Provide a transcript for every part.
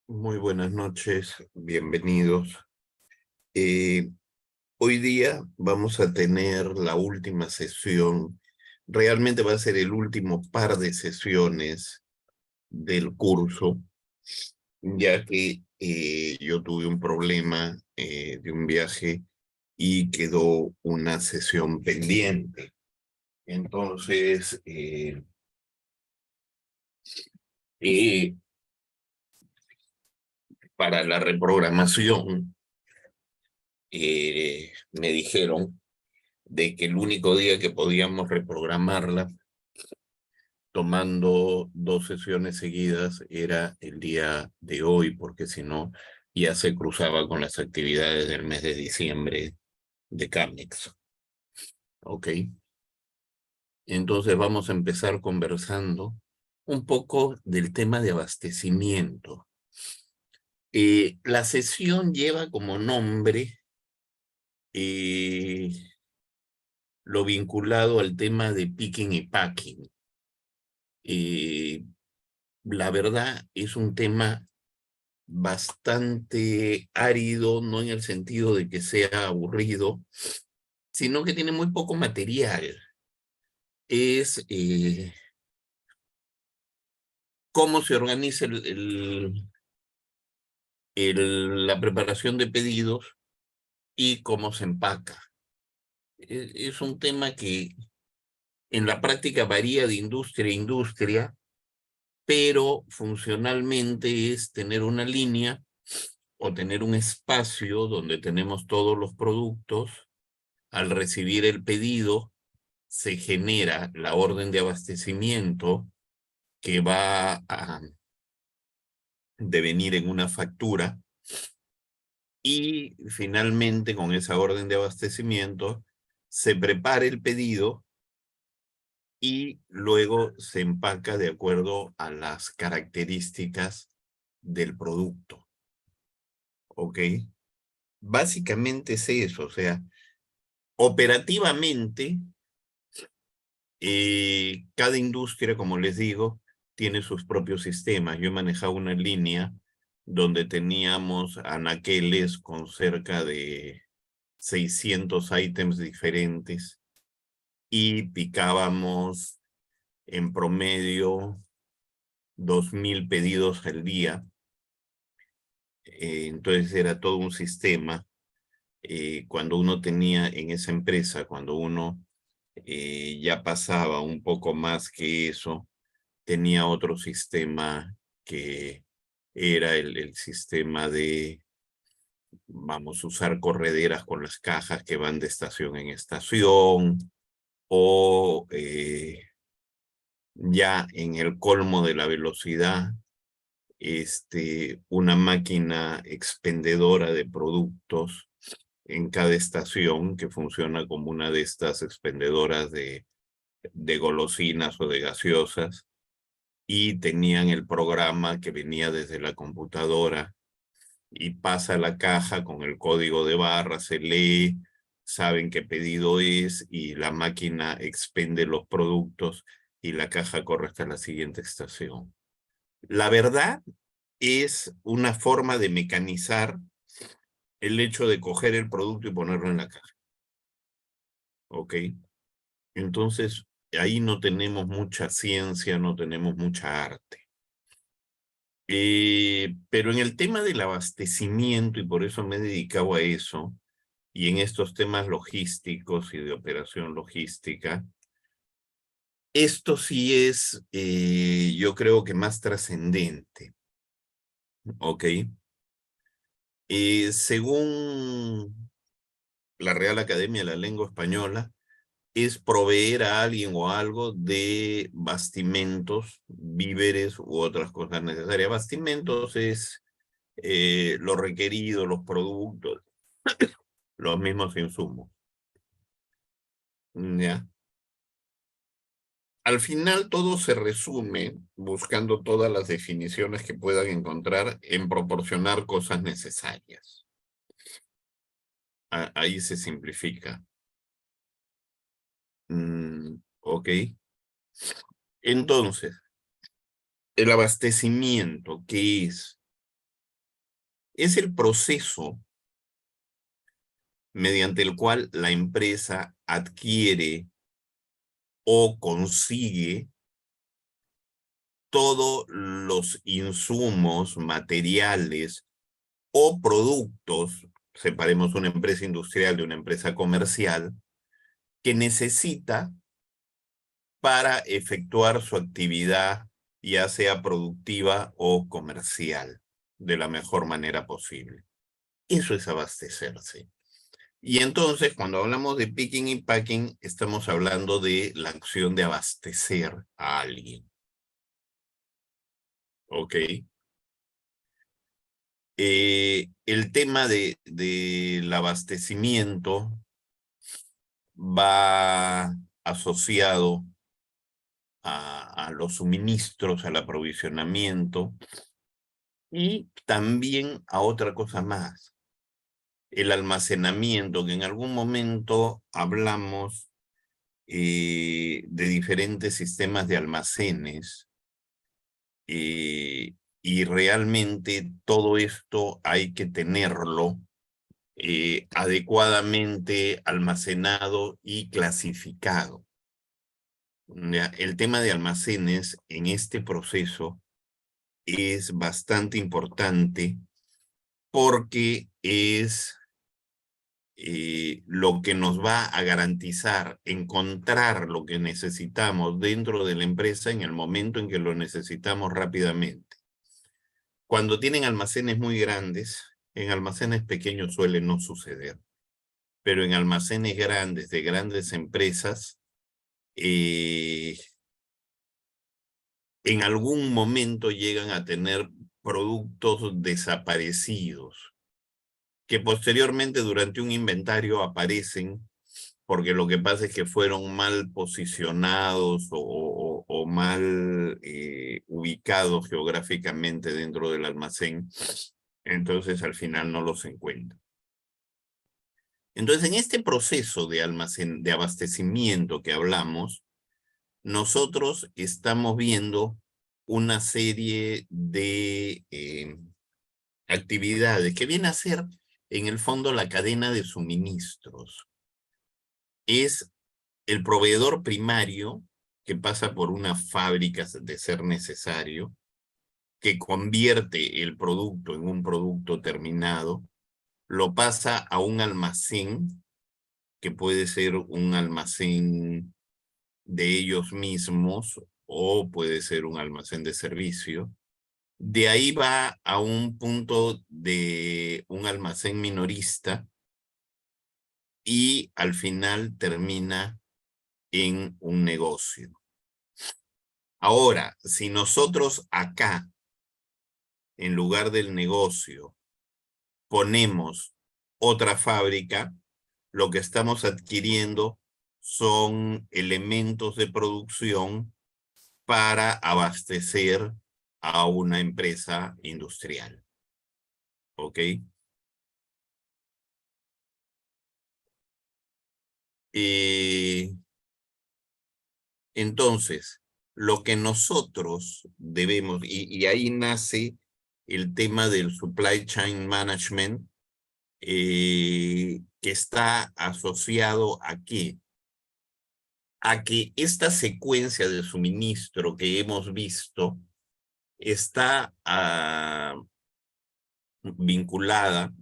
Muy buenas noches, bienvenidos. Eh, Hoy día vamos a tener la última sesión. Realmente va a ser el último par de sesiones del curso, ya que yo tuve un problema de un viaje y quedó una sesión pendiente. Entonces, eh, para la reprogramación, me dijeron de que el único día que podíamos reprogramarla tomando 2 sesiones seguidas era el día de hoy, porque si no ya se cruzaba con las actividades del mes de diciembre de Carnex. ¿Ok? Entonces vamos a empezar conversando un poco del tema de abastecimiento. La sesión lleva como nombre eh, lo vinculado al tema de picking y packing. La verdad es un tema bastante árido, no en el sentido de que sea aburrido, sino que tiene muy poco material. Es cómo se organiza la preparación de pedidos y cómo se empaca. Es un tema que en la práctica varía de industria a industria, pero funcionalmente es tener una línea o tener un espacio donde tenemos todos los productos. Al recibir el pedido, se genera la orden de abastecimiento que va a devenir en una factura y finalmente con esa orden de abastecimiento se prepara el pedido y luego se empaca de acuerdo a las características del producto. ¿Ok? Básicamente es eso, o sea, operativamente cada industria, como les digo, tiene sus propios sistemas. Yo he manejado una línea donde teníamos anaqueles con cerca de 600 ítems diferentes y picábamos en promedio 2000 pedidos al día. Entonces era todo un sistema. Cuando uno tenía en esa empresa, cuando uno ya pasaba un poco más que eso, tenía otro sistema que era el sistema de, vamos a usar correderas con las cajas que van de estación en estación, o ya en el colmo de la velocidad, una máquina expendedora de productos en cada estación que funciona como una de estas expendedoras de golosinas o de gaseosas, y tenían el programa que venía desde la computadora y pasa a la caja con el código de barra, se lee, saben qué pedido es y la máquina expende los productos y la caja corre hasta la siguiente estación. La verdad es una forma de mecanizar el hecho de coger el producto y ponerlo en la caja. ¿Ok? Entonces, ahí no tenemos mucha ciencia, no tenemos mucha arte. Pero en el tema del abastecimiento, y por eso me he dedicado a eso, y en estos temas logísticos y de operación logística, esto sí es, yo creo que más trascendente, ¿ok? Según la Real Academia de la Lengua Española, es proveer a alguien o algo de bastimentos, víveres u otras cosas necesarias. Bastimentos es lo requerido, los productos, los mismos insumos. ¿Ya? Al final todo se resume, buscando todas las definiciones que puedan encontrar, en proporcionar cosas necesarias. Ahí se simplifica. Ok. Entonces, el abastecimiento, ¿qué es? Es el proceso mediante el cual la empresa adquiere o consigue todos los insumos, materiales o productos, separemos una empresa industrial de una empresa comercial, que necesita para efectuar su actividad, ya sea productiva o comercial, de la mejor manera posible. Eso es abastecerse. Y entonces, cuando hablamos de picking y packing, estamos hablando de la acción de abastecer a alguien. ¿Ok? El tema del abastecimiento va asociado a los suministros, al aprovisionamiento y también a otra cosa más, el almacenamiento, que en algún momento hablamos de diferentes sistemas de almacenes, y realmente todo esto hay que tenerlo adecuadamente almacenado y clasificado. ¿Ya? El tema de almacenes en este proceso es bastante importante porque es lo que nos va a garantizar encontrar lo que necesitamos dentro de la empresa en el momento en que lo necesitamos rápidamente. Cuando tienen almacenes muy grandes, en almacenes pequeños suele no suceder, pero en almacenes grandes de grandes empresas, en algún momento llegan a tener productos desaparecidos, que posteriormente durante un inventario aparecen, porque lo que pasa es que fueron mal posicionados o mal ubicados geográficamente dentro del almacén, entonces al final no los encuentran. Entonces, en este proceso de de abastecimiento que hablamos, nosotros estamos viendo una serie de actividades que viene a ser, en el fondo, la cadena de suministros. Es el proveedor primario que pasa por una fábrica de ser necesario, que convierte el producto en un producto terminado, lo pasa a un almacén, que puede ser un almacén de ellos mismos o puede ser un almacén de servicio. De ahí va a un punto de un almacén minorista y al final termina en un negocio. Ahora, si nosotros acá, en lugar del negocio, ponemos otra fábrica, lo que estamos adquiriendo son elementos de producción para abastecer a una empresa industrial. ¿Ok? Entonces, lo que nosotros debemos, y ahí nace el tema del supply chain management, que está asociado a qué? A que esta secuencia de suministro que hemos visto está vinculada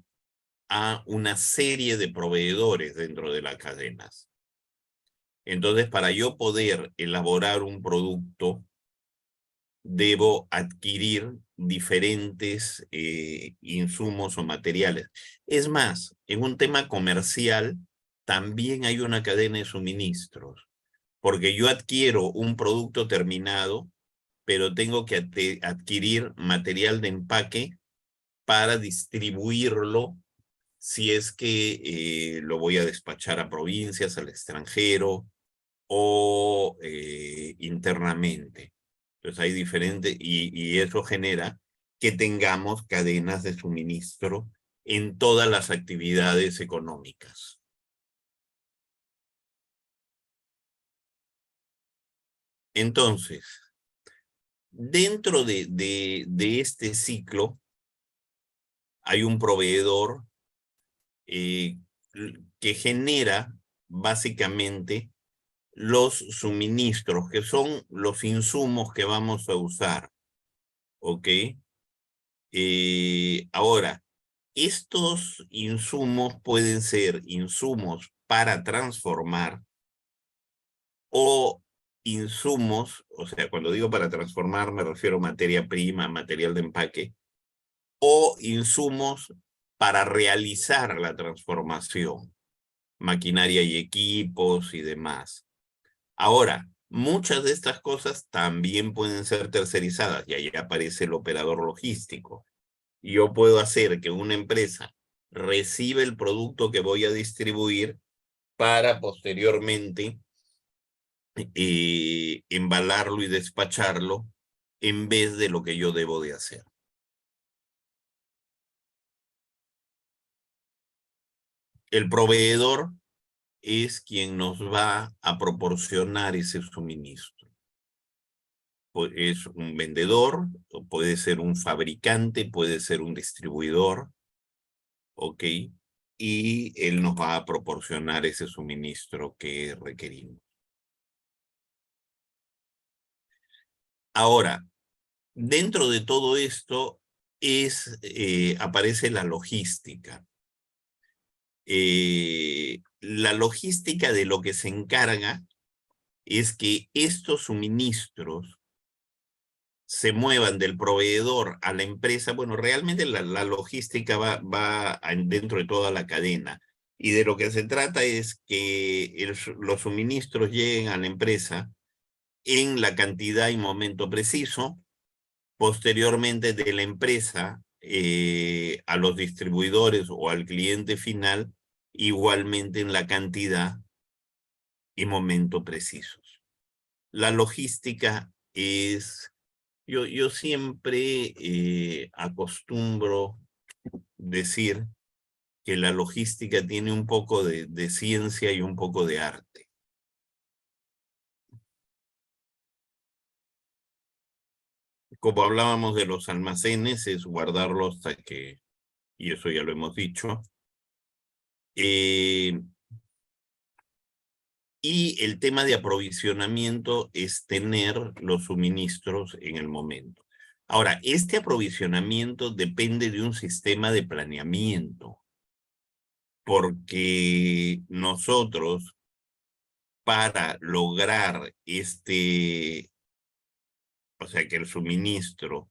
a una serie de proveedores dentro de las cadenas. Entonces, para yo poder elaborar un producto, debo adquirir diferentes insumos o materiales. Es más, en un tema comercial, también hay una cadena de suministros, porque yo adquiero un producto terminado, pero tengo que adquirir material de empaque para distribuirlo si es que lo voy a despachar a provincias, al extranjero o internamente. Entonces hay diferentes, y eso genera que tengamos cadenas de suministro en todas las actividades económicas. Entonces, dentro de este ciclo hay un proveedor eh, que genera básicamente los suministros, que son los insumos que vamos a usar, ¿ok? Ahora, estos insumos pueden ser insumos para transformar o insumos, o sea, cuando digo para transformar me refiero a materia prima, material de empaque, o insumos para realizar la transformación, maquinaria y equipos y demás. Ahora, muchas de estas cosas también pueden ser tercerizadas y ahí aparece el operador logístico. Yo puedo hacer que una empresa reciba el producto que voy a distribuir para posteriormente embalarlo y despacharlo en vez de lo que yo debo de hacer. El proveedor es quien nos va a proporcionar ese suministro. Es un vendedor, puede ser un fabricante, puede ser un distribuidor, ¿ok? Y él nos va a proporcionar ese suministro que requerimos. Ahora, dentro de todo esto aparece la logística. La logística de lo que se encarga es que estos suministros se muevan del proveedor a la empresa. Bueno, realmente la logística va dentro de toda la cadena. Y de lo que se trata es que los suministros lleguen a la empresa en la cantidad y momento preciso, posteriormente de la empresa a los distribuidores o al cliente final, igualmente en la cantidad y momento precisos. La logística es, yo siempre acostumbro decir que la logística tiene un poco de ciencia y un poco de arte. Como hablábamos de los almacenes, es guardarlo hasta que, y eso ya lo hemos dicho, y el tema de aprovisionamiento es tener los suministros en el momento. Ahora, este aprovisionamiento depende de un sistema de planeamiento, porque nosotros, para lograr o sea, que el suministro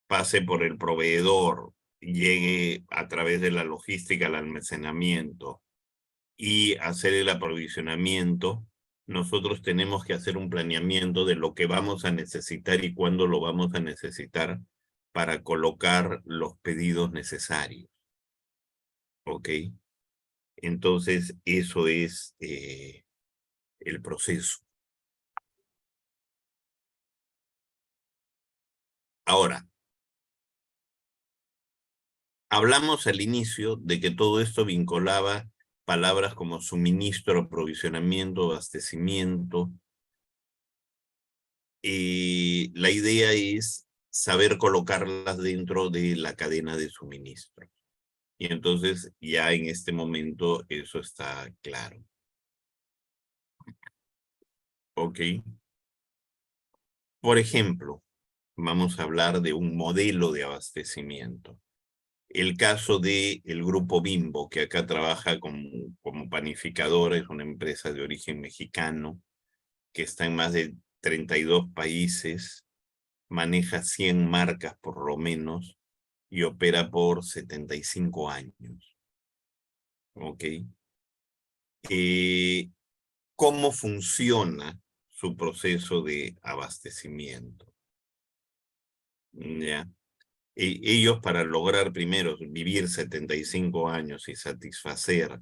pase por el proveedor, llegue a través de la logística al almacenamiento y hacer el aprovisionamiento, nosotros tenemos que hacer un planeamiento de lo que vamos a necesitar y cuándo lo vamos a necesitar para colocar los pedidos necesarios. ¿Ok? Entonces, eso es el proceso. Ahora, hablamos al inicio de que todo esto vinculaba palabras como suministro, aprovisionamiento, abastecimiento. La idea es saber colocarlas dentro de la cadena de suministro. Y entonces ya en este momento eso está claro. ¿Ok? Por ejemplo, vamos a hablar de un modelo de abastecimiento. El caso del grupo Bimbo, que acá trabaja como panificadora, es una empresa de origen mexicano, que está en más de 32 países, maneja 100 marcas por lo menos, y opera por 75 años. ¿Ok? cómo funciona su proceso de abastecimiento. ¿Ya? Ellos, para lograr primero vivir 75 años y satisfacer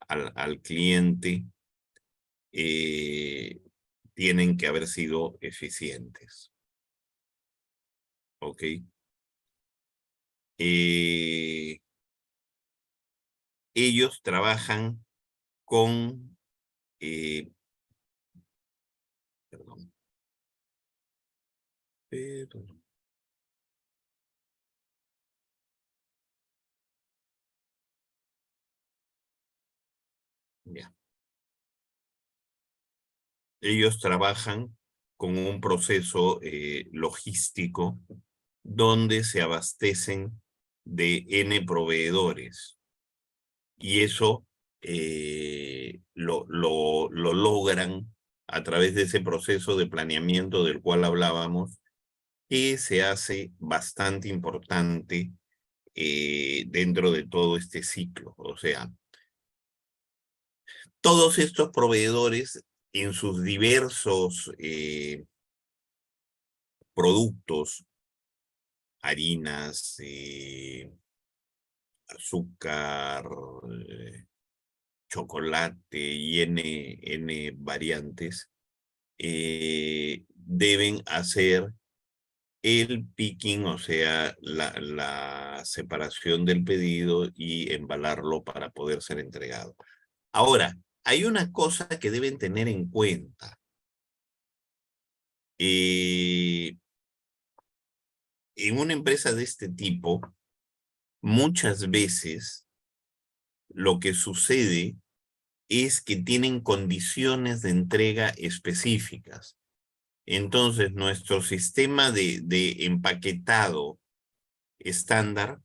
al cliente, tienen que haber sido eficientes. ¿Ok? Ellos trabajan con, perdón, ya. Ellos trabajan con un proceso logístico donde se abastecen de N proveedores. Y eso lo logran a través de ese proceso de planeamiento del cual hablábamos, que se hace bastante importante dentro de todo este ciclo. O sea, todos estos proveedores en sus diversos productos, harinas, azúcar, chocolate y N variantes, deben hacer el picking, o sea, la separación del pedido y embalarlo para poder ser entregado. Ahora, hay una cosa que deben tener en cuenta. En una empresa de este tipo, muchas veces lo que sucede es que tienen condiciones de entrega específicas. Entonces, nuestro sistema de empaquetado estándar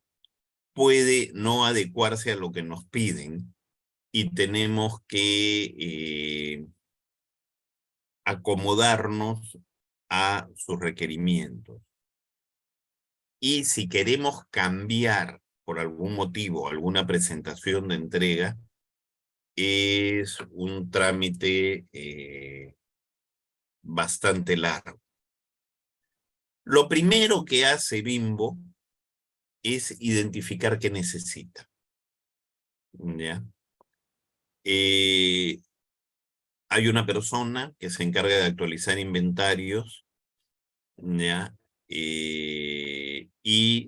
puede no adecuarse a lo que nos piden y tenemos que acomodarnos a sus requerimientos. Y si queremos cambiar por algún motivo alguna presentación de entrega, es un trámite bastante largo. Lo primero que hace Bimbo es identificar qué necesita. ¿Ya? Hay una persona que se encarga de actualizar inventarios, ¿ya? Y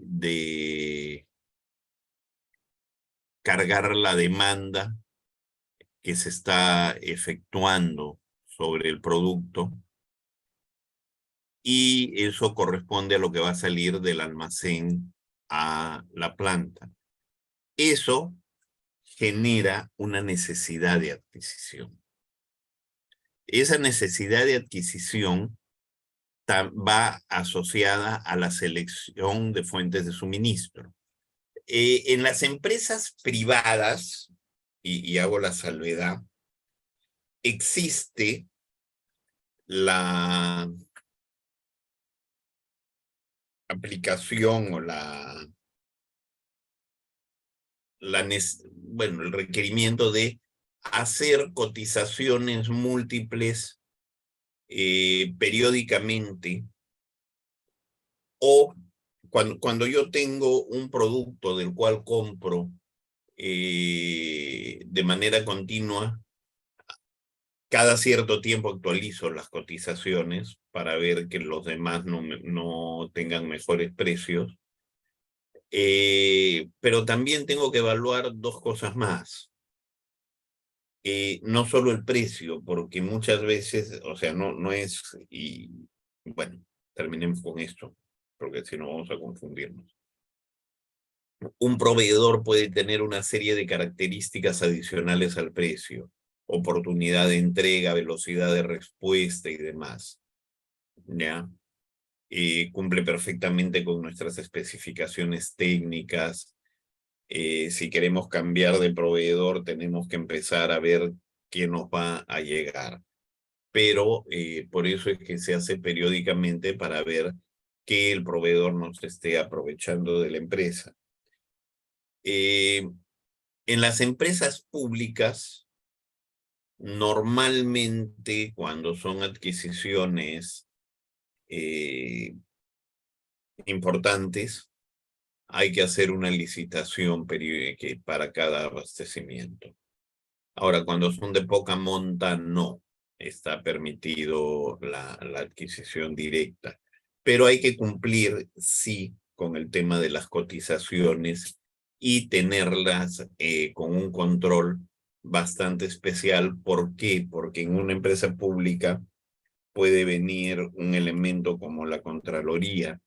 de cargar la demanda que se está efectuando sobre el producto, y eso corresponde a lo que va a salir del almacén a la planta. Eso genera una necesidad de adquisición. Esa necesidad de adquisición va asociada a la selección de fuentes de suministro. En las empresas privadas, y hago la salvedad, existe la aplicación o bueno, el requerimiento de hacer cotizaciones múltiples periódicamente, o cuando yo tengo un producto del cual compro de manera continua, cada cierto tiempo actualizo las cotizaciones para ver que los demás no tengan mejores precios. Pero también tengo que evaluar dos cosas más. No solo el precio, porque muchas veces, o sea, no es, y bueno, terminemos con esto, porque si no vamos a confundirnos. Un proveedor puede tener una serie de características adicionales al precio: oportunidad de entrega, velocidad de respuesta y demás, ¿ya? Cumple perfectamente con nuestras especificaciones técnicas. Si queremos cambiar de proveedor, tenemos que empezar a ver qué nos va a llegar. Pero por eso es que se hace periódicamente, para ver que el proveedor no se esté aprovechando de la empresa. En las empresas públicas, Normalmente, cuando son adquisiciones importantes, hay que hacer una licitación para cada abastecimiento. Ahora, cuando son de poca monta, no está permitido la adquisición directa. Pero hay que cumplir, sí, con el tema de las cotizaciones y tenerlas con un control bastante especial. ¿Por qué? Porque en una empresa pública puede venir un elemento como la Contraloría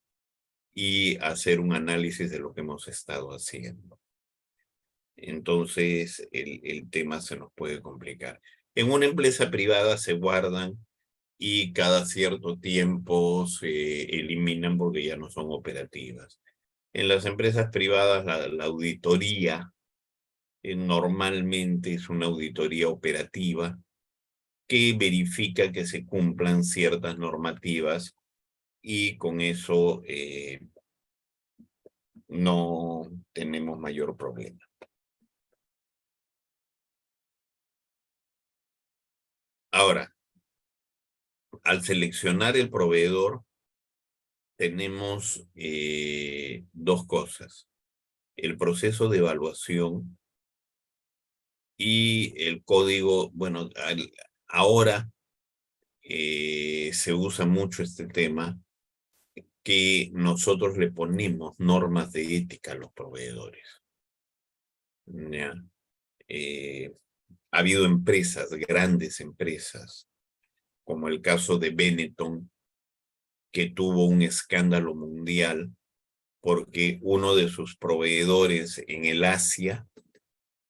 y hacer un análisis de lo que hemos estado haciendo. Entonces, el tema se nos puede complicar. En una empresa privada se guardan y cada cierto tiempo se eliminan porque ya no son operativas. En las empresas privadas, la auditoría normalmente es una auditoría operativa que verifica que se cumplan ciertas normativas y con eso no tenemos mayor problema. Ahora, al seleccionar el proveedor, tenemos dos cosas. El proceso de evaluación y el código, bueno, ahora se usa mucho este tema que nosotros le ponemos normas de ética a los proveedores. ¿Ya? Ha habido empresas, grandes empresas, como el caso de Benetton, que tuvo un escándalo mundial porque uno de sus proveedores en el Asia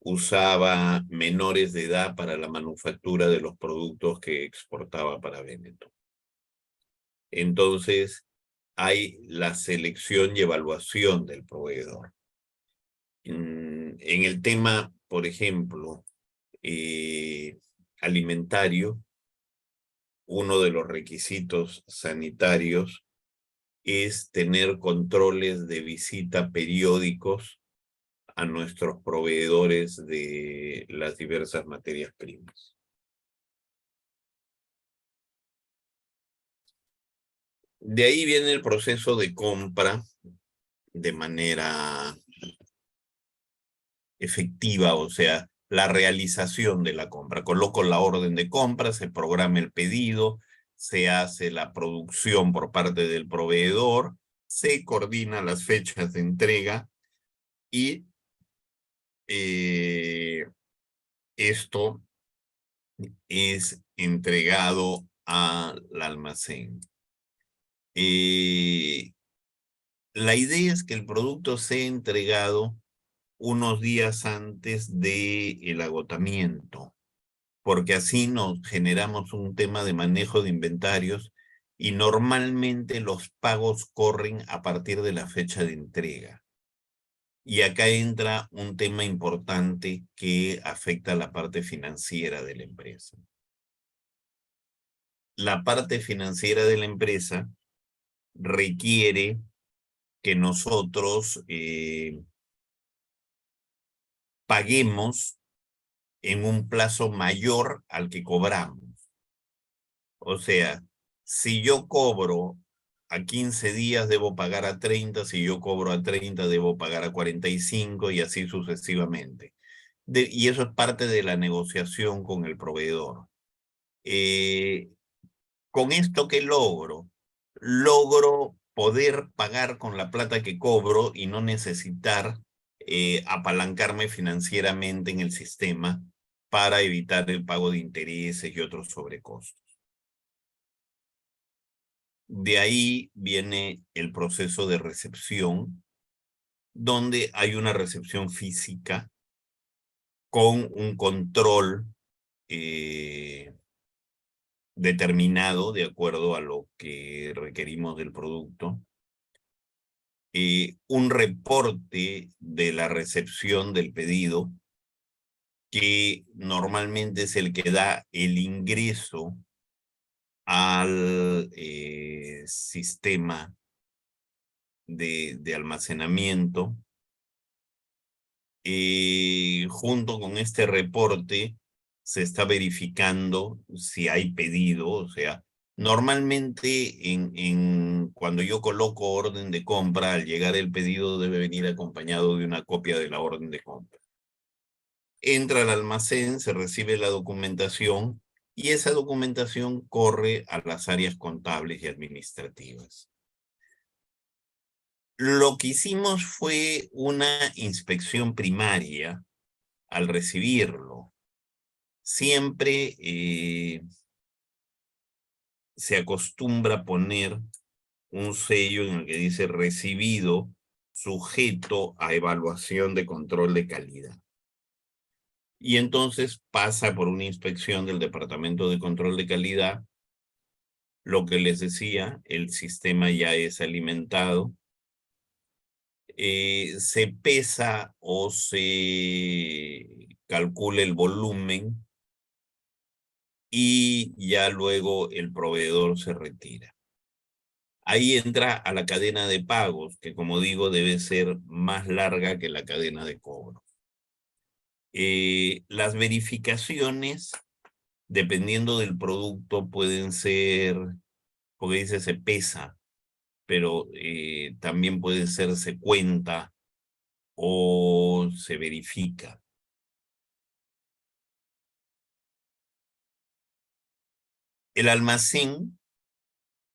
usaba menores de edad para la manufactura de los productos que exportaba para Benetton. Entonces, hay la selección y evaluación del proveedor. En el tema, por ejemplo, alimentario, uno de los requisitos sanitarios es tener controles de visita periódicos a nuestros proveedores de las diversas materias primas. De ahí viene el proceso de compra de manera efectiva, o sea, la realización de la compra. Coloco la orden de compra, se programa el pedido, se hace la producción por parte del proveedor, se coordina las fechas de entrega y esto es entregado al almacén. La idea es que el producto sea entregado unos días antes del agotamiento, porque así nos generamos un tema de manejo de inventarios y normalmente los pagos corren a partir de la fecha de entrega. Y acá entra un tema importante que afecta a la parte financiera de la empresa. La parte financiera de la empresa requiere que nosotros paguemos en un plazo mayor al que cobramos. O sea, si yo cobro a 15 días, debo pagar a 30, si yo cobro a 30, debo pagar a 45 y así sucesivamente. Y eso es parte de la negociación con el proveedor. ¿Con esto qué logro? Logro poder pagar con la plata que cobro y no necesitar apalancarme financieramente en el sistema para evitar el pago de intereses y otros sobrecostos. De ahí viene el proceso de recepción, donde hay una recepción física con un control determinado de acuerdo a lo que requerimos del producto. Un reporte de la recepción del pedido, que normalmente es el que da el ingreso al sistema de almacenamiento. Junto con este reporte se está verificando si hay pedido, o sea, normalmente cuando yo coloco orden de compra, al llegar el pedido debe venir acompañado de una copia de la orden de compra. Entra al almacén, se recibe la documentación y esa documentación corre a las áreas contables y administrativas. Lo que hicimos fue una inspección primaria al recibirlo. Siempre se acostumbra a poner un sello en el que dice recibido, sujeto a evaluación de control de calidad. Y entonces pasa por una inspección del Departamento de Control de Calidad. Lo que les decía, el sistema ya es alimentado. Se pesa o se calcula el volumen y ya luego el proveedor se retira. Ahí entra a la cadena de pagos, que como digo debe ser más larga que la cadena de cobro. Las verificaciones, dependiendo del producto, pueden ser, porque dice se pesa, pero también puede ser se cuenta o se verifica. El almacén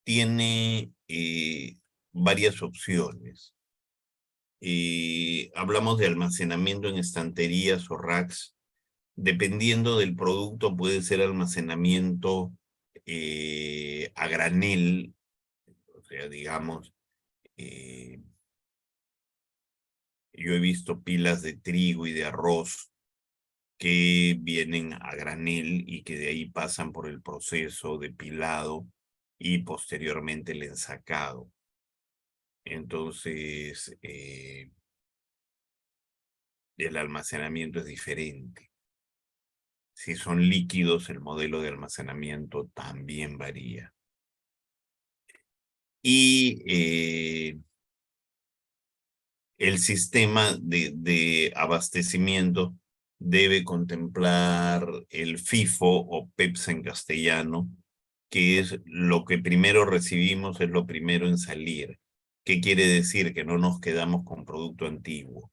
tiene varias opciones. Hablamos de almacenamiento en estanterías o racks. Dependiendo del producto, puede ser almacenamiento a granel, o sea, digamos, yo he visto pilas de trigo y de arroz que vienen a granel y que de ahí pasan por el proceso de pilado y posteriormente el ensacado. Entonces, el almacenamiento es diferente. Si son líquidos, el modelo de almacenamiento también varía. Y el sistema de abastecimiento debe contemplar el FIFO o PEPS en castellano, que es lo que primero recibimos, es lo primero en salir. ¿Qué quiere decir? Que no nos quedamos con producto antiguo.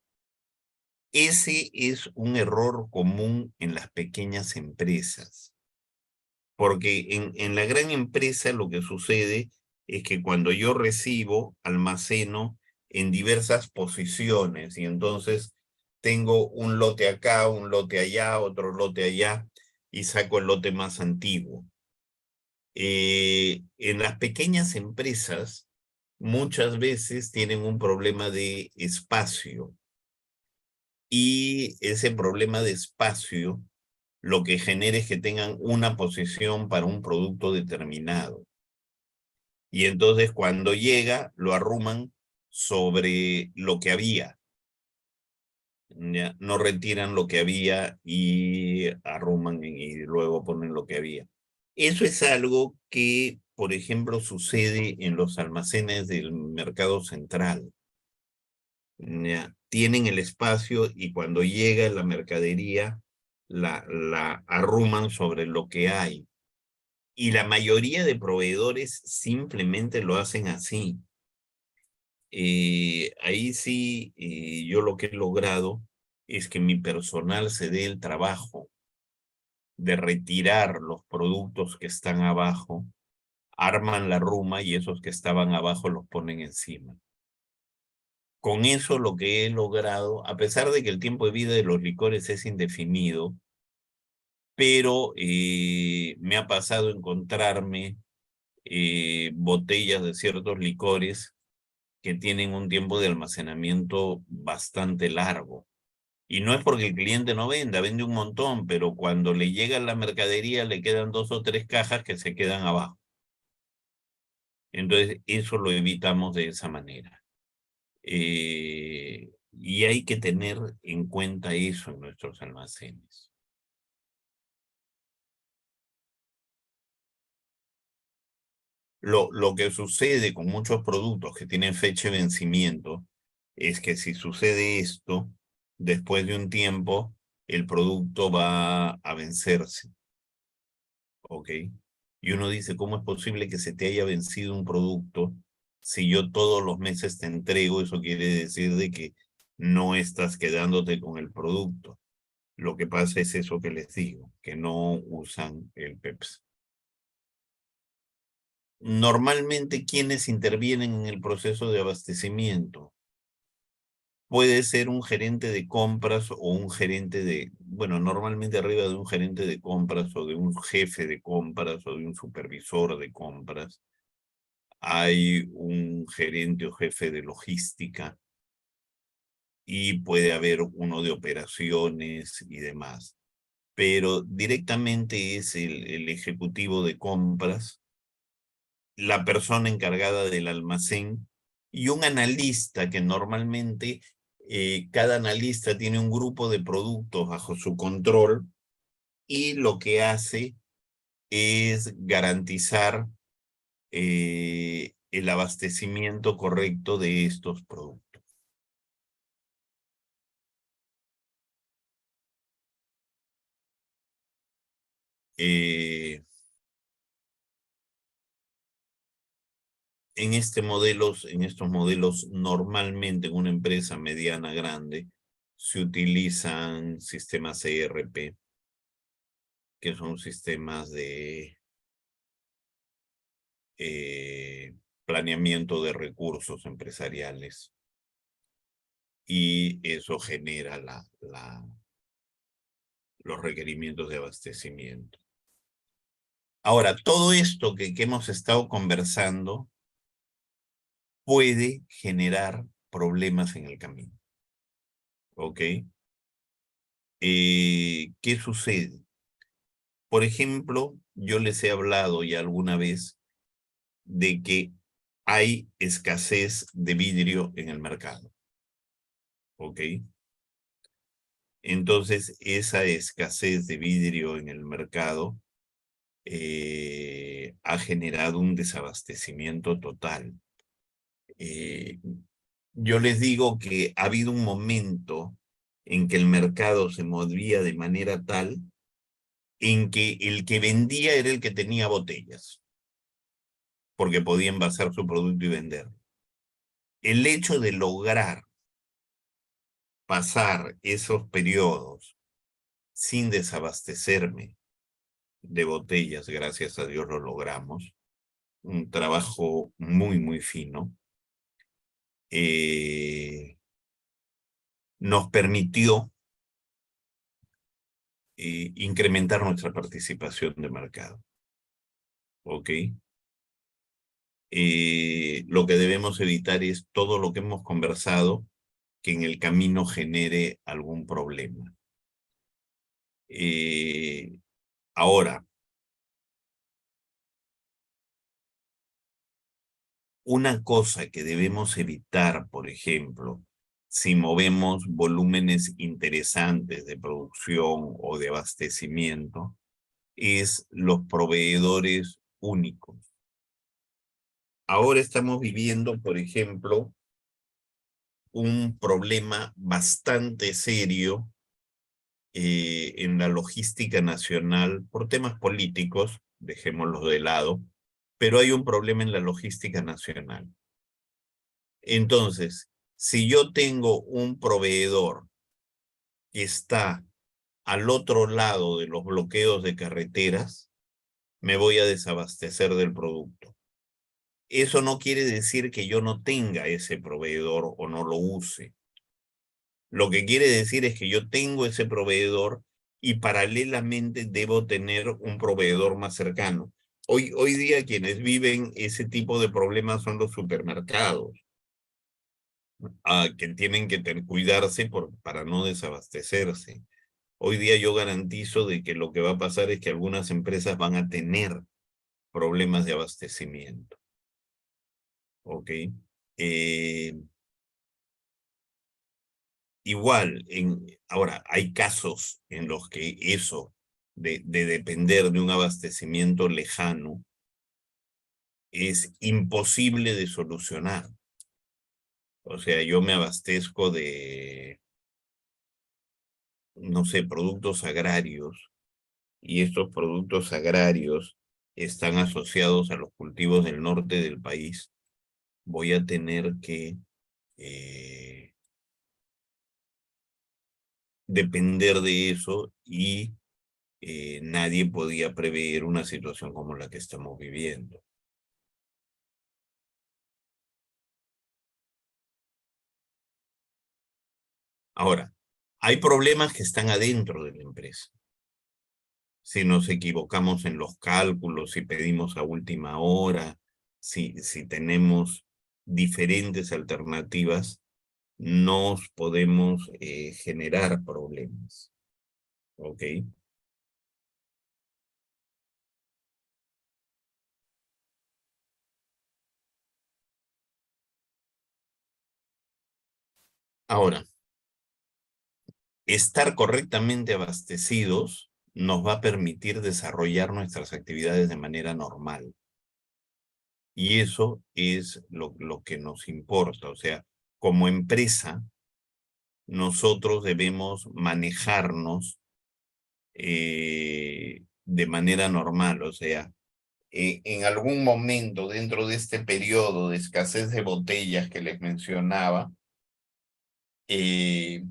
Ese es un error común en las pequeñas empresas, porque en la gran empresa lo que sucede es que cuando yo recibo, almaceno en diversas posiciones y entonces tengo un lote acá, un lote allá, otro lote allá y saco el lote más antiguo. En las pequeñas empresas muchas veces tienen un problema de espacio y ese problema de espacio lo que genera es que tengan una posición para un producto determinado. Y entonces cuando llega, lo arruman sobre lo que había. ¿Ya? No retiran lo que había y arruman y luego ponen lo que había. Eso es algo que, por ejemplo, sucede en los almacenes del mercado central. ¿Ya? Tienen el espacio y cuando llega la mercadería, la arruman sobre lo que hay. Y la mayoría de proveedores simplemente lo hacen así. Ahí sí, yo lo que he logrado es que mi personal se dé el trabajo de retirar los productos que están abajo, arman la ruma y esos que estaban abajo los ponen encima. Con eso lo que he logrado, a pesar de que el tiempo de vida de los licores es indefinido, pero me ha pasado encontrarme botellas de ciertos licores que tienen un tiempo de almacenamiento bastante largo. Y no es porque el cliente no venda, vende un montón, pero cuando le llega la mercadería le quedan 2 o 3 cajas que se quedan abajo. Entonces, eso lo evitamos de esa manera. Y hay que tener en cuenta eso en nuestros almacenes. Lo que sucede con muchos productos que tienen fecha de vencimiento es que si sucede esto, después de un tiempo, el producto va a vencerse, ¿ok? Y uno dice, ¿cómo es posible que se te haya vencido un producto si yo todos los meses te entrego? Eso quiere decir de que no estás quedándote con el producto. Lo que pasa es eso que les digo, que no usan el PEPS. Normalmente, ¿quiénes intervienen en el proceso de abastecimiento? Puede ser un gerente de compras o un gerente de, bueno, normalmente arriba de un gerente de compras o de un jefe de compras o de un supervisor de compras, hay un gerente o jefe de logística y puede haber uno de operaciones y demás. Pero directamente es el ejecutivo de compras, la persona encargada del almacén y un analista que normalmente cada analista tiene un grupo de productos bajo su control y lo que hace es garantizar el abastecimiento correcto de estos productos. Eh, en estos modelos, normalmente en una empresa mediana grande, se utilizan sistemas ERP, que son sistemas de planeamiento de recursos empresariales. Y eso genera los requerimientos de abastecimiento. Ahora, todo esto que hemos estado conversando puede generar problemas en el camino. ¿Ok? ¿Qué sucede? Por ejemplo, yo les he hablado ya alguna vez de que hay escasez de vidrio en el mercado. ¿Ok? Entonces, esa escasez de vidrio en el mercado ha generado un desabastecimiento total. Yo les digo que ha habido un momento en que el mercado se movía de manera tal en que el que vendía era el que tenía botellas, porque podía envasar su producto y venderlo. El hecho de lograr pasar esos periodos sin desabastecerme de botellas, gracias a Dios lo logramos, un trabajo muy, muy fino, nos permitió incrementar nuestra participación de mercado. ¿Ok? Lo que debemos evitar es todo lo que hemos conversado que en el camino genere algún problema. Ahora, una cosa que debemos evitar, por ejemplo, si movemos volúmenes interesantes de producción o de abastecimiento, es los proveedores únicos. Ahora estamos viviendo, por ejemplo, un problema bastante serio en la logística nacional por temas políticos, dejémoslos de lado, pero hay un problema en la logística nacional. Entonces, si yo tengo un proveedor que está al otro lado de los bloqueos de carreteras, me voy a desabastecer del producto. Eso no quiere decir que yo no tenga ese proveedor o no lo use. Lo que quiere decir es que yo tengo ese proveedor y paralelamente debo tener un proveedor más cercano. Hoy día quienes viven ese tipo de problemas son los supermercados, que tienen que cuidarse para no desabastecerse. Hoy día yo garantizo de que lo que va a pasar es que algunas empresas van a tener problemas de abastecimiento. ¿Ok? Eh, Igual, ahora, hay casos en los que eso de depender de un abastecimiento lejano es imposible de solucionar. O sea, yo me abastezco no sé, productos agrarios, y estos productos agrarios están asociados a los cultivos del norte del país, voy a tener que depender de eso y nadie podía prever una situación como la que estamos viviendo. Ahora, hay problemas que están adentro de la empresa. Si nos equivocamos en los cálculos, si pedimos a última hora, si tenemos diferentes alternativas, nos podemos generar problemas. ¿Ok? Ahora, estar correctamente abastecidos nos va a permitir desarrollar nuestras actividades de manera normal. Y eso es lo que nos importa. O sea, como empresa, nosotros debemos manejarnos de manera normal. O sea, en algún momento dentro de este periodo de escasez de botellas que les mencionaba, eh,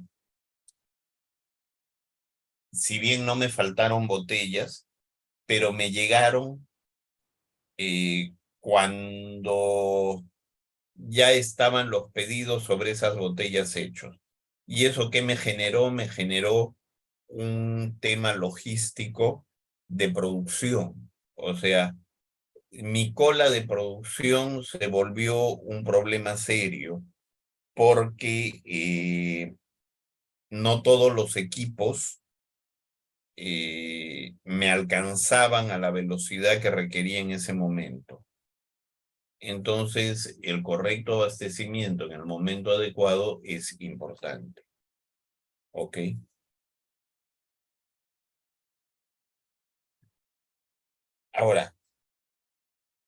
si bien no me faltaron botellas, pero me llegaron cuando ya estaban los pedidos sobre esas botellas hechos. ¿Y eso qué me generó? Me generó un tema logístico de producción. O sea, mi cola de producción se volvió un problema serio porque no todos los equipos me alcanzaban a la velocidad que requería en ese momento. Entonces, el correcto abastecimiento en el momento adecuado es importante. ¿Ok? Ahora,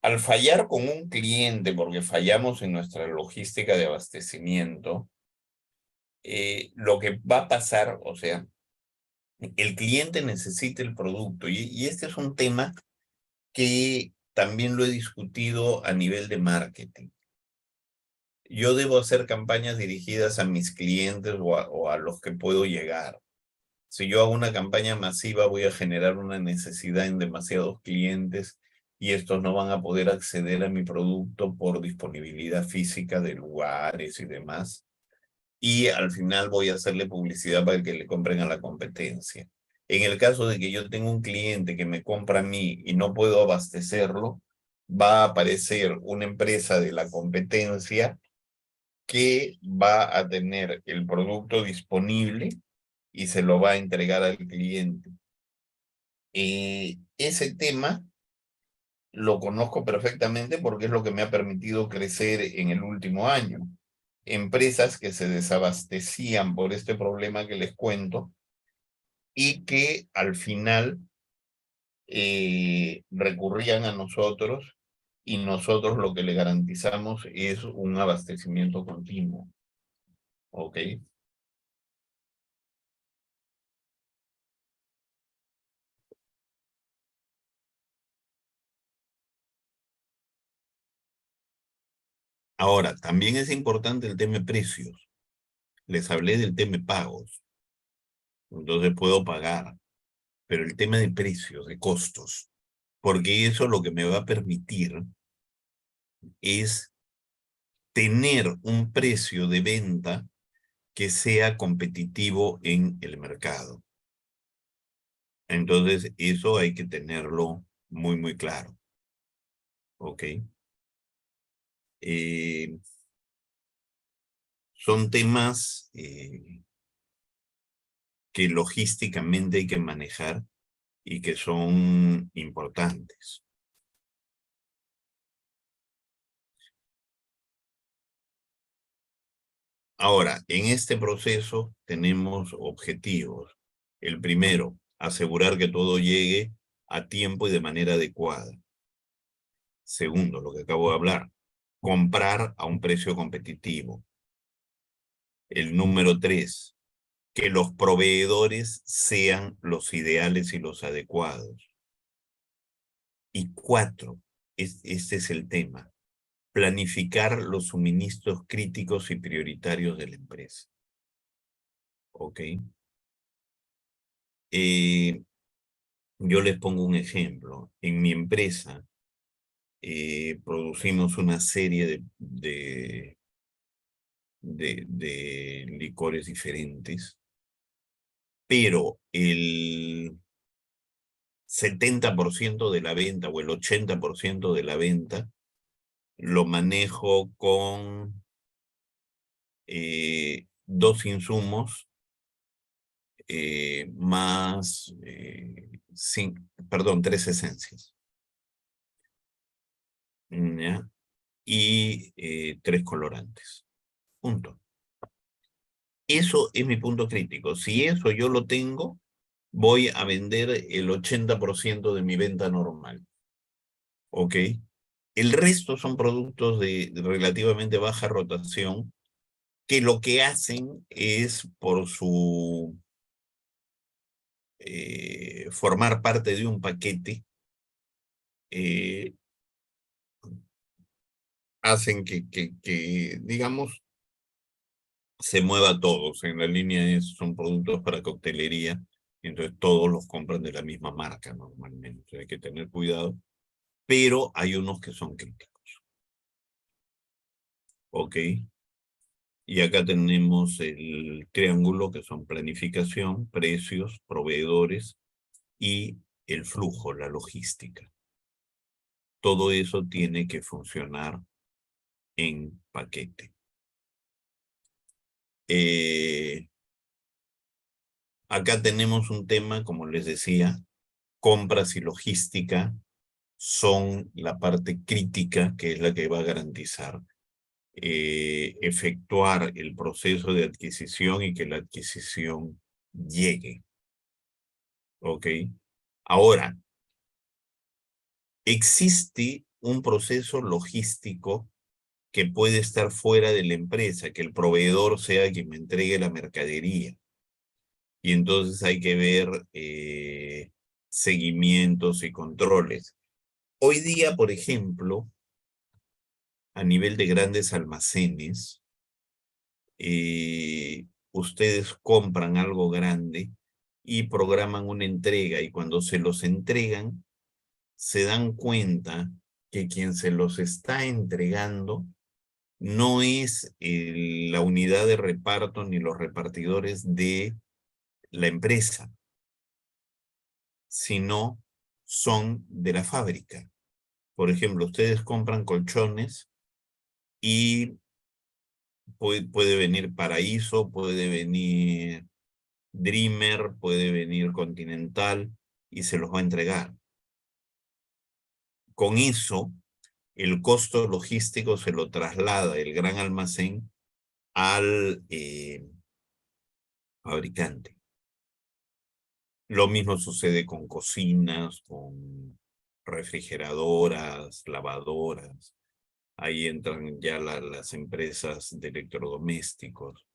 al fallar con un cliente, porque fallamos en nuestra logística de abastecimiento, lo que va a pasar, o sea, el cliente necesita el producto y este es un tema que también lo he discutido a nivel de marketing. Yo debo hacer campañas dirigidas a mis clientes o a los que puedo llegar. Si yo hago una campaña masiva, voy a generar una necesidad en demasiados clientes y estos no van a poder acceder a mi producto por disponibilidad física de lugares y demás. Y al final voy a hacerle publicidad para que le compren a la competencia. En el caso de que yo tenga un cliente que me compra a mí y no puedo abastecerlo, va a aparecer una empresa de la competencia que va a tener el producto disponible y se lo va a entregar al cliente. Ese tema lo conozco perfectamente porque es lo que me ha permitido crecer en el último año. Empresas que se desabastecían por este problema que les cuento y que al final recurrían a nosotros y nosotros lo que le garantizamos es un abastecimiento continuo. ¿Ok? Ahora, también es importante el tema de precios. Les hablé del tema de pagos, entonces puedo pagar, pero el tema de precios, de costos, porque eso lo que me va a permitir es tener un precio de venta que sea competitivo en el mercado. Entonces, eso hay que tenerlo muy, muy claro. ¿Ok? Eh, son temas que logísticamente hay que manejar y que son importantes. Ahora, en este proceso tenemos objetivos. El primero, asegurar que todo llegue a tiempo y de manera adecuada. Segundo, lo que acabo de hablar, comprar a un precio competitivo. El número tres, que los proveedores sean los ideales y los adecuados. Y 4, este es el tema, planificar los suministros críticos y prioritarios de la empresa. ¿Ok? Yo les pongo un ejemplo. En mi empresa producimos una serie de licores diferentes, pero el 70% de la venta o el 80% de la venta lo manejo con 2 insumos más, 3 esencias. ¿Ya? Y 3 colorantes. Punto. Eso es mi punto crítico. Si eso yo lo tengo, voy a vender el 80% de mi venta normal. ¿Ok? El resto son productos de relativamente baja rotación que lo que hacen es por su formar parte de un paquete, hacen que, digamos, se mueva todos. En la línea son productos para coctelería, entonces todos los compran de la misma marca normalmente. Hay que tener cuidado, pero hay unos que son críticos. ¿Ok? Y acá tenemos el triángulo, que son planificación, precios, proveedores y el flujo, la logística. Todo eso tiene que funcionar en paquete. Acá tenemos un tema, como les decía, compras y logística son la parte crítica, que es la que va a garantizar efectuar el proceso de adquisición y que la adquisición llegue. ¿Ok? Ahora, existe un proceso logístico que puede estar fuera de la empresa, que el proveedor sea quien me entregue la mercadería. Y entonces hay que ver seguimientos y controles. Hoy día, por ejemplo, a nivel de grandes almacenes, ustedes compran algo grande y programan una entrega, y cuando se los entregan, se dan cuenta que quien se los está entregando no es la unidad de reparto ni los repartidores de la empresa, sino son de la fábrica. Por ejemplo, ustedes compran colchones y puede venir Paraíso, puede venir Dreamer, puede venir Continental y se los va a entregar. Con eso, el costo logístico se lo traslada el gran almacén al fabricante. Lo mismo sucede con cocinas, con refrigeradoras, lavadoras. Ahí entran ya las empresas de electrodomésticos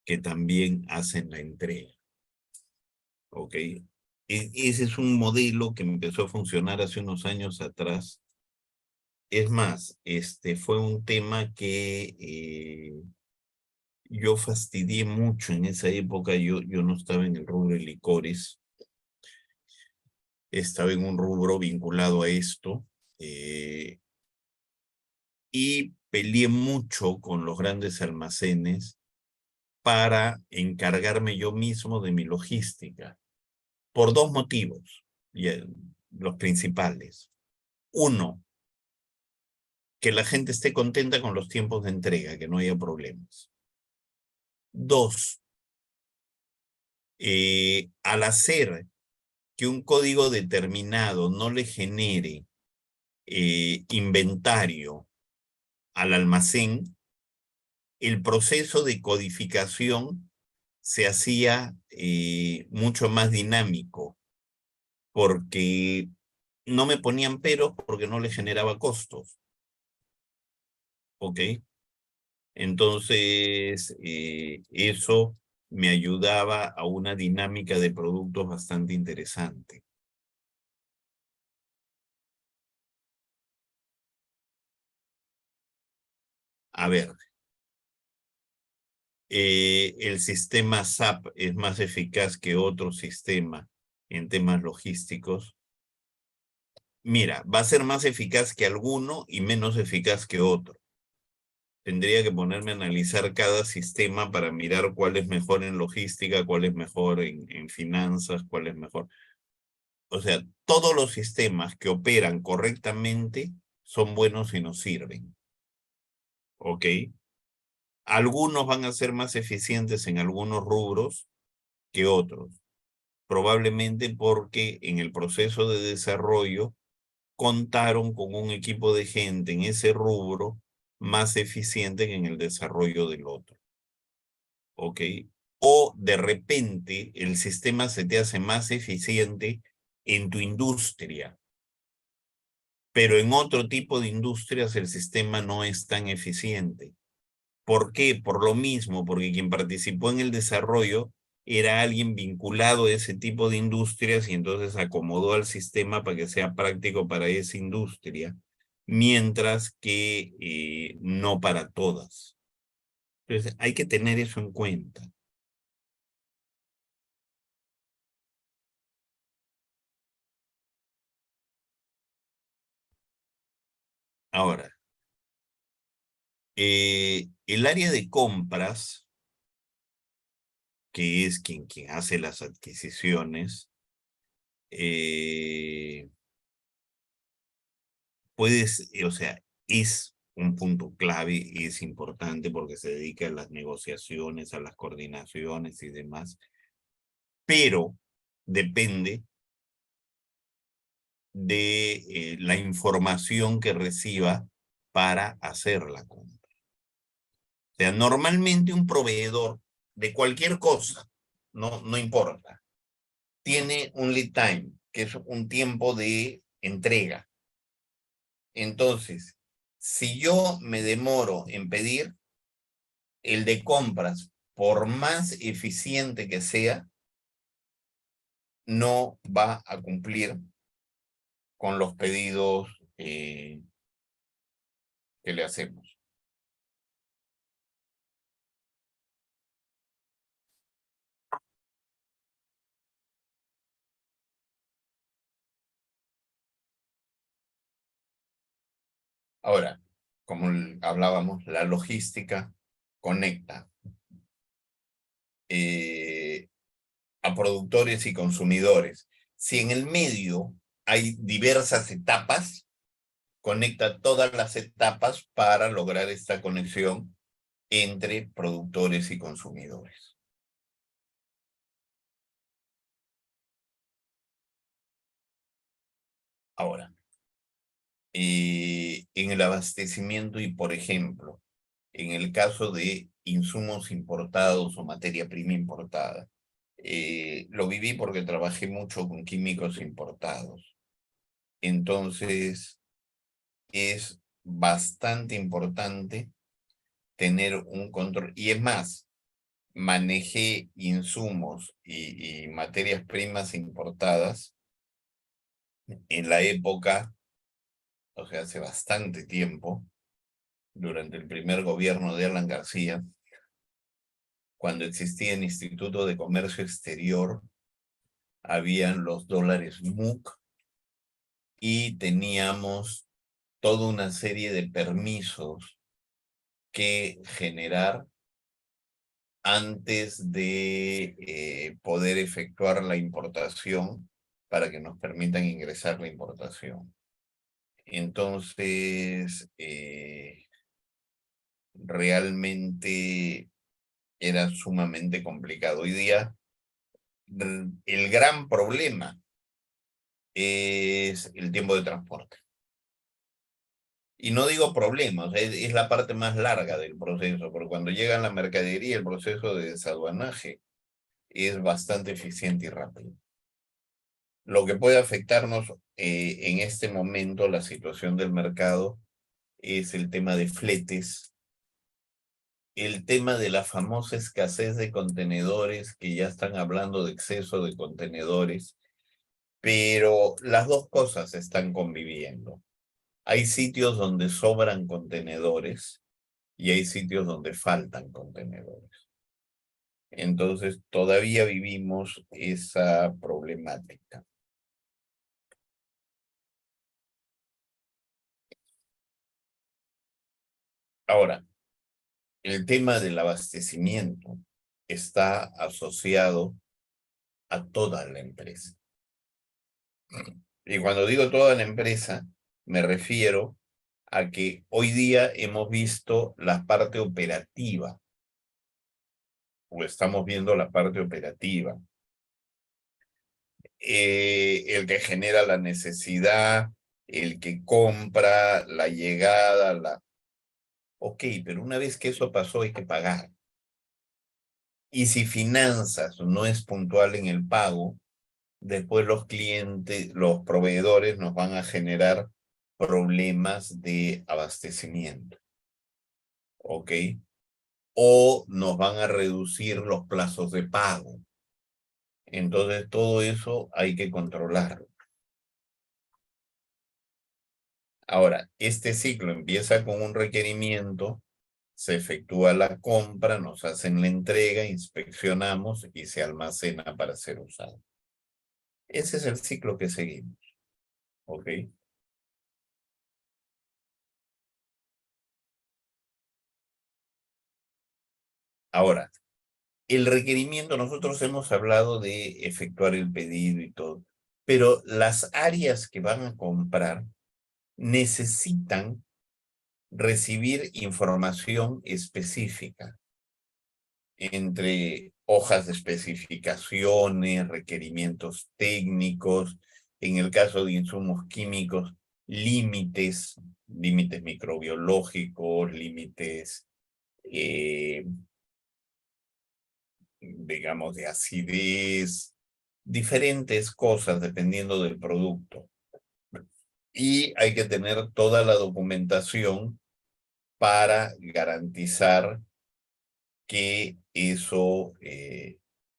que también hacen la entrega. ¿Ok? Ese es un modelo que empezó a funcionar hace unos años atrás. Es más, fue un tema que yo fastidié mucho en esa época. Yo no estaba en el rubro de licores, estaba en un rubro vinculado a esto, y peleé mucho con los grandes almacenes para encargarme yo mismo de mi logística, por 2 motivos, los principales. Uno, que la gente esté contenta con los tiempos de entrega, que no haya problemas. 2, al hacer que un código determinado no le genere inventario al almacén, el proceso de codificación se hacía mucho más dinámico, porque no me ponían peros porque no le generaba costos. ¿Ok? Entonces, eso me ayudaba a una dinámica de productos bastante interesante. A ver, el sistema SAP es más eficaz que otro sistema en temas logísticos. Mira, va a ser más eficaz que alguno y menos eficaz que otro. Tendría que ponerme a analizar cada sistema para mirar cuál es mejor en logística, cuál es mejor en finanzas, cuál es mejor. O sea, todos los sistemas que operan correctamente son buenos y nos sirven. ¿Ok? Algunos van a ser más eficientes en algunos rubros que otros. Probablemente porque en el proceso de desarrollo contaron con un equipo de gente en ese rubro más eficiente que en el desarrollo del otro. ¿Ok? O de repente el sistema se te hace más eficiente en tu industria, pero en otro tipo de industrias el sistema no es tan eficiente. ¿Por qué? Por lo mismo, porque quien participó en el desarrollo era alguien vinculado a ese tipo de industrias y entonces acomodó al sistema para que sea práctico para esa industria, mientras que no para todas. Entonces hay que tener eso en cuenta. Ahora, el área de compras, que es quien hace las adquisiciones, eh, o sea, es un punto clave y es importante porque se dedica a las negociaciones, a las coordinaciones y demás, pero depende de la información que reciba para hacer la compra. O sea, normalmente un proveedor de cualquier cosa, no importa, tiene un lead time, que es un tiempo de entrega. Entonces, si yo me demoro en pedir, el de compras, por más eficiente que sea, no va a cumplir con los pedidos que le hacemos. Ahora, como hablábamos, la logística conecta a productores y consumidores. Si en el medio hay diversas etapas, conecta todas las etapas para lograr esta conexión entre productores y consumidores. Ahora, en el abastecimiento y, por ejemplo, en el caso de insumos importados o materia prima importada, lo viví porque trabajé mucho con químicos importados. Entonces, es bastante importante tener un control. Y es más, manejé insumos y materias primas importadas en la época, o sea, hace bastante tiempo, durante el primer gobierno de Alan García, cuando existía el Instituto de Comercio Exterior, habían los dólares MUC y teníamos toda una serie de permisos que generar antes de poder efectuar la importación para que nos permitan ingresar la importación. Entonces, realmente era sumamente complicado. Hoy día, el gran problema es el tiempo de transporte. Y no digo problemas, es la parte más larga del proceso, porque cuando llega la mercadería, el proceso de desaduanaje es bastante eficiente y rápido. Lo que puede afectarnos en este momento, la situación del mercado, es el tema de fletes el tema de la famosa escasez de contenedores, que ya están hablando de exceso de contenedores, pero las dos cosas están conviviendo. Hay sitios donde sobran contenedores y hay sitios donde faltan contenedores. Entonces, todavía vivimos esa problemática. Ahora, el tema del abastecimiento está asociado a toda la empresa. Y cuando digo toda la empresa, me refiero a que hoy día hemos visto la parte operativa, o estamos viendo la parte operativa. El que genera la necesidad, el que compra, la llegada, la... Ok, pero una vez que eso pasó hay que pagar. Y si finanzas no es puntual en el pago, después los clientes, los proveedores nos van a generar problemas de abastecimiento. ¿Ok? O nos van a reducir los plazos de pago. Entonces todo eso hay que controlarlo. Ahora, este ciclo empieza con un requerimiento, se efectúa la compra, nos hacen la entrega, inspeccionamos y se almacena para ser usado. Ese es el ciclo que seguimos. ¿Ok? Ahora, el requerimiento, nosotros hemos hablado de efectuar el pedido y todo, pero las áreas que van a comprar necesitan recibir información específica entre hojas de especificaciones, requerimientos técnicos, en el caso de insumos químicos, límites microbiológicos, límites, digamos, de acidez, diferentes cosas dependiendo del producto. Y hay que tener toda la documentación para garantizar que eso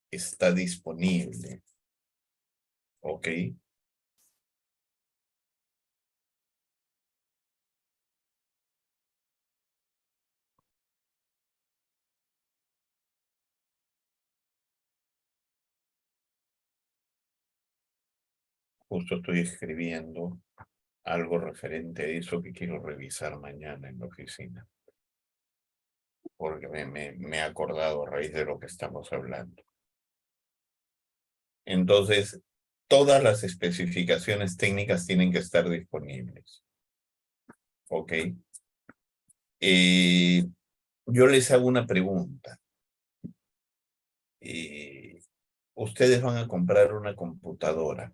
está disponible. ¿Ok? Justo estoy escribiendo algo referente a eso que quiero revisar mañana en la oficina. Porque me he acordado a raíz de lo que estamos hablando. Entonces, todas las especificaciones técnicas tienen que estar disponibles. ¿Ok? Yo les hago una pregunta. Ustedes van a comprar una computadora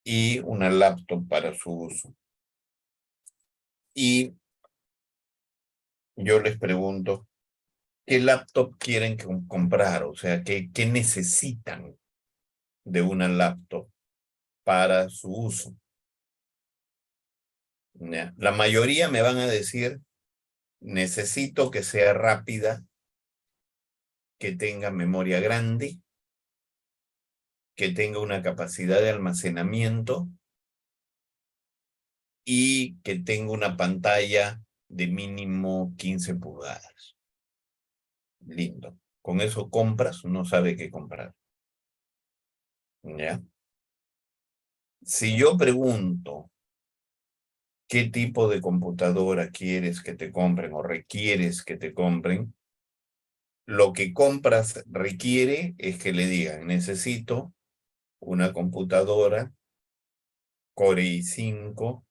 y una laptop para su uso. Y yo les pregunto, ¿qué laptop quieren comprar? O sea, ¿qué necesitan de una laptop para su uso? ¿Ya? La mayoría me van a decir, necesito que sea rápida, que tenga memoria grande, que tenga una capacidad de almacenamiento y que tenga una pantalla de mínimo 15 pulgadas. Lindo. Con eso compras, no sabe qué comprar. ¿Ya? Si yo pregunto qué tipo de computadora quieres que te compren o requieres que te compren, lo que compras requiere es que le digan, necesito una computadora Core i5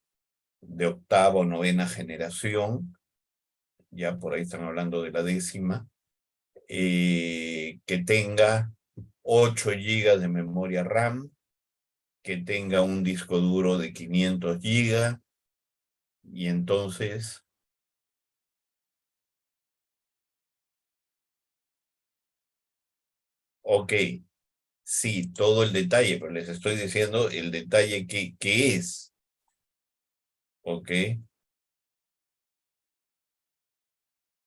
de octava o novena generación, ya por ahí están hablando de la décima, que tenga 8 GB de memoria RAM, que tenga un disco duro de 500 GB, y entonces, ok, sí, todo el detalle, pero les estoy diciendo el detalle que es, ok.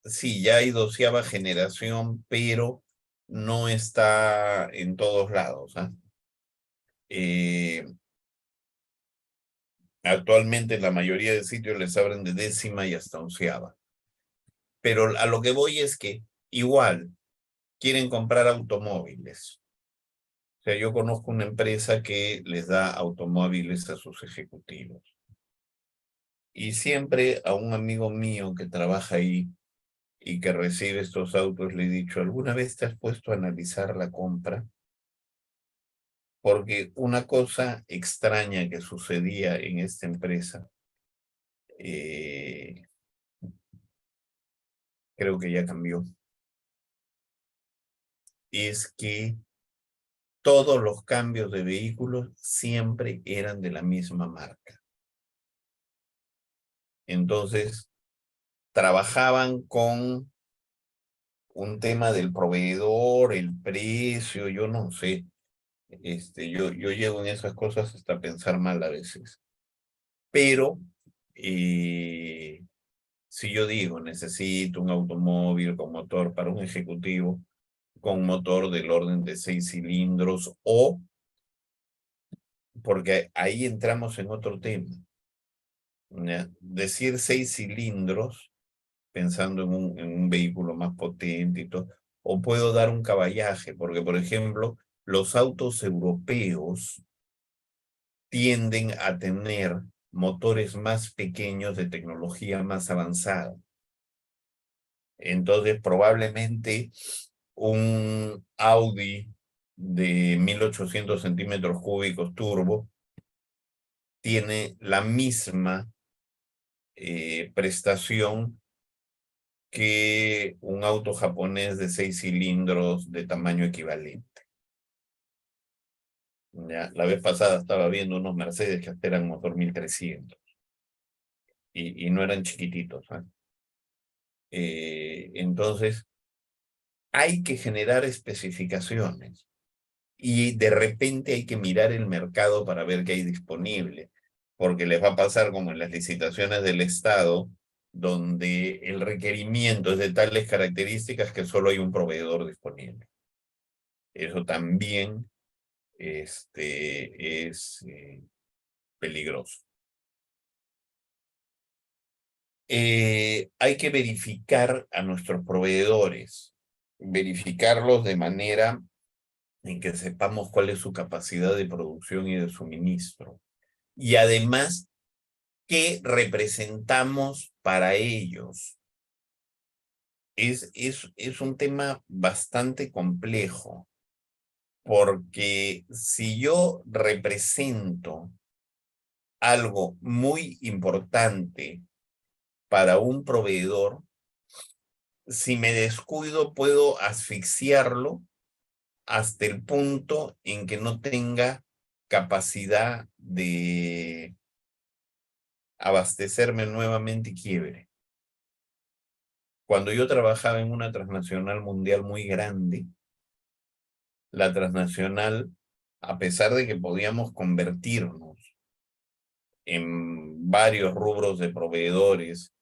sí, ya hay 12ª generación, pero no está en todos lados, ¿ah? Actualmente la mayoría de sitios les abren de 10ª y hasta 11ª. Pero a lo que voy es que igual quieren comprar automóviles. O sea, yo conozco una empresa que les da automóviles a sus ejecutivos. Y siempre a un amigo mío que trabaja ahí y que recibe estos autos le he dicho, ¿alguna vez te has puesto a analizar la compra? Porque una cosa extraña que sucedía en esta empresa, eh, creo que ya cambió, es que todos los cambios de vehículos siempre eran de la misma marca. Entonces, trabajaban con un tema del proveedor, el precio, yo no sé. Yo llego en esas cosas hasta pensar mal a veces. Pero, si yo digo, necesito un automóvil con motor para un ejecutivo, con motor del orden de 6 cilindros, o, porque ahí entramos en otro tema, ¿ya? Decir 6 cilindros, pensando en un vehículo más potente y todo, o puedo dar un caballaje, porque, por ejemplo, los autos europeos tienden a tener motores más pequeños de tecnología más avanzada. Entonces, probablemente un Audi de 1800 centímetros cúbicos turbo tiene la misma prestación que un auto japonés de 6 cilindros de tamaño equivalente. ¿Ya? La vez pasada estaba viendo unos Mercedes que hasta eran motor 1300 y no eran chiquititos, ¿eh? Entonces, hay que generar especificaciones y de repente hay que mirar el mercado para ver qué hay disponible, porque les va a pasar como en las licitaciones del Estado, donde el requerimiento es de tales características que solo hay un proveedor disponible. Eso también es peligroso. Hay que verificar a nuestros proveedores, verificarlos de manera en que sepamos cuál es su capacidad de producción y de suministro. Y además, ¿qué representamos para ellos? Es un tema bastante complejo, porque si yo represento algo muy importante para un proveedor, si me descuido puedo asfixiarlo hasta el punto en que no tenga capacidad de abastecerme nuevamente y quiebre. Cuando yo trabajaba en una transnacional mundial muy grande, la transnacional, a pesar de que podíamos convertirnos en varios rubros de proveedores,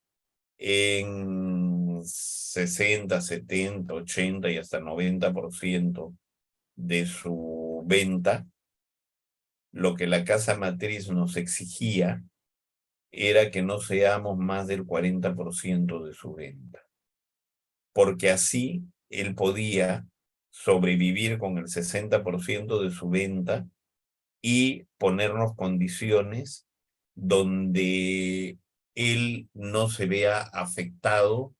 en 60, 70, 80 y hasta 90% de su venta, lo que la casa matriz nos exigía era que no seamos más del 40% de su venta, porque así él podía sobrevivir con el 60% de su venta y ponernos condiciones donde él no se vea afectado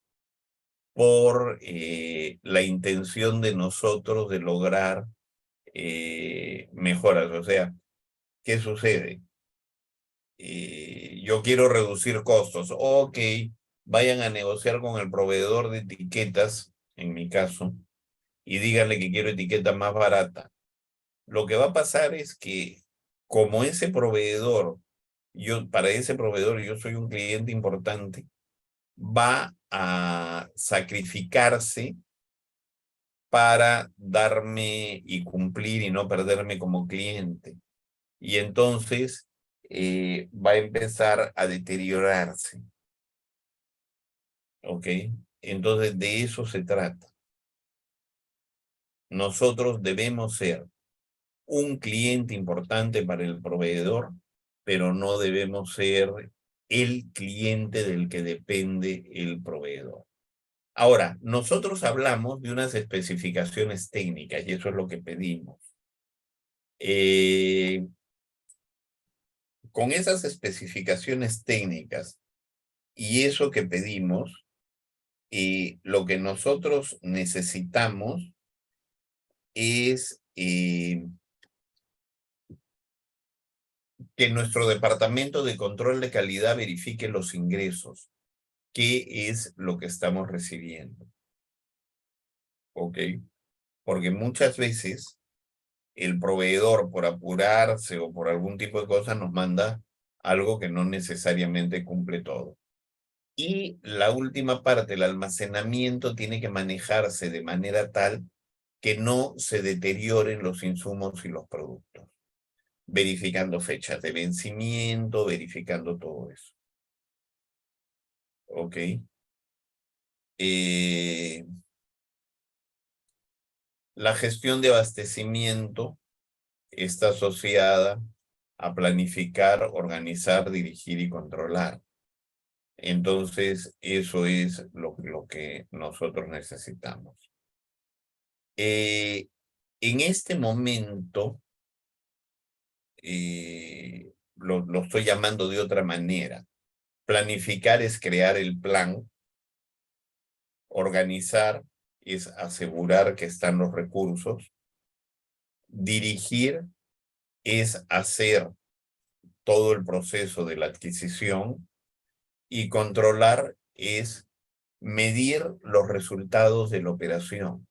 por la intención de nosotros de lograr mejoras. O sea, ¿qué sucede? Yo quiero reducir costos. Ok, vayan a negociar con el proveedor de etiquetas, en mi caso, y díganle que quiero etiqueta más barata. Lo que va a pasar es que como ese proveedor, para ese proveedor yo soy un cliente importante, va a sacrificarse para darme y cumplir y no perderme como cliente. Y entonces va a empezar a deteriorarse. ¿Ok? Entonces, de eso se trata. Nosotros debemos ser un cliente importante para el proveedor, pero no debemos ser el cliente del que depende el proveedor. Ahora, nosotros hablamos de unas especificaciones técnicas y eso es lo que pedimos. Con esas especificaciones técnicas y eso que pedimos, lo que nosotros necesitamos es que nuestro departamento de control de calidad verifique los ingresos. ¿Qué es lo que estamos recibiendo? ¿Ok? Porque muchas veces el proveedor, por apurarse o por algún tipo de cosa, nos manda algo que no necesariamente cumple todo. Y la última parte, el almacenamiento, tiene que manejarse de manera tal que no se deterioren los insumos y los productos, verificando fechas de vencimiento, verificando todo eso. ¿Ok? La gestión de abastecimiento está asociada a planificar, organizar, dirigir y controlar. Entonces, eso es lo que nosotros necesitamos. En este momento, lo estoy llamando de otra manera. Planificar es crear el plan. Organizar es asegurar que están los recursos. Dirigir es hacer todo el proceso de la adquisición. Y controlar es medir los resultados de la operación.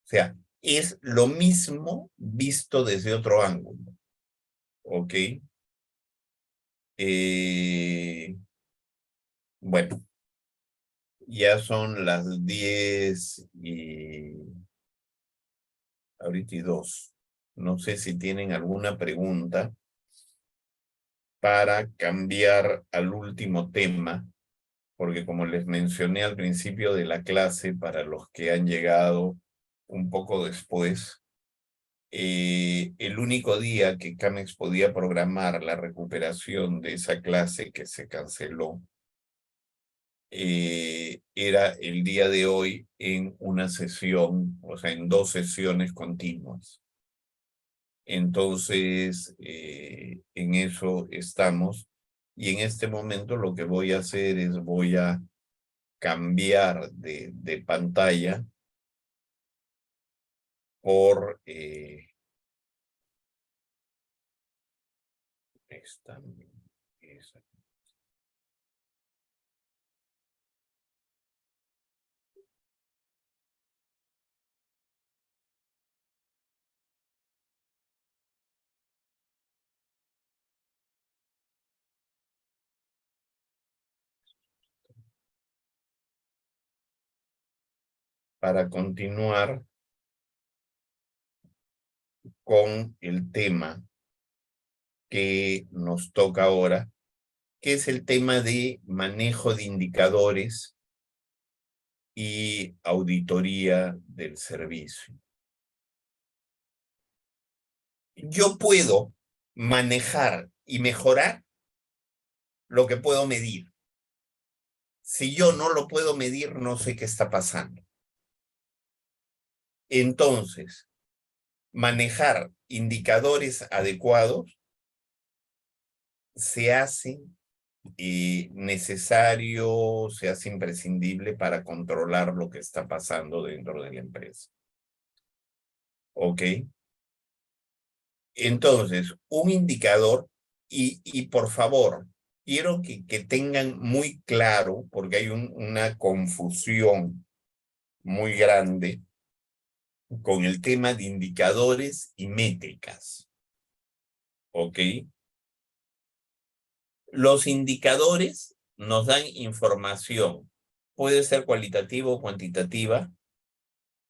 O sea, es lo mismo visto desde otro ángulo. ¿Ok? Bueno, ya son las 10:02. No sé si tienen alguna pregunta para cambiar al último tema, porque como les mencioné al principio de la clase, para los que han llegado un poco después, el único día que Camex podía programar la recuperación de esa clase que se canceló era el día de hoy en una sesión, o sea, en 2 sesiones continuas. Entonces, en eso estamos. Y en este momento lo que voy a hacer es voy a cambiar de pantalla por esta. Para continuar con el tema que nos toca ahora, que es el tema de manejo de indicadores y auditoría del servicio. Yo puedo manejar y mejorar lo que puedo medir. Si yo no lo puedo medir, no sé qué está pasando. Entonces, manejar indicadores adecuados se hace necesario, se hace imprescindible para controlar lo que está pasando dentro de la empresa. ¿Ok? Entonces, un indicador, y por favor, quiero que tengan muy claro, porque hay una confusión muy grande con el tema de indicadores y métricas. ¿Ok? Los indicadores nos dan información. Puede ser cualitativa o cuantitativa,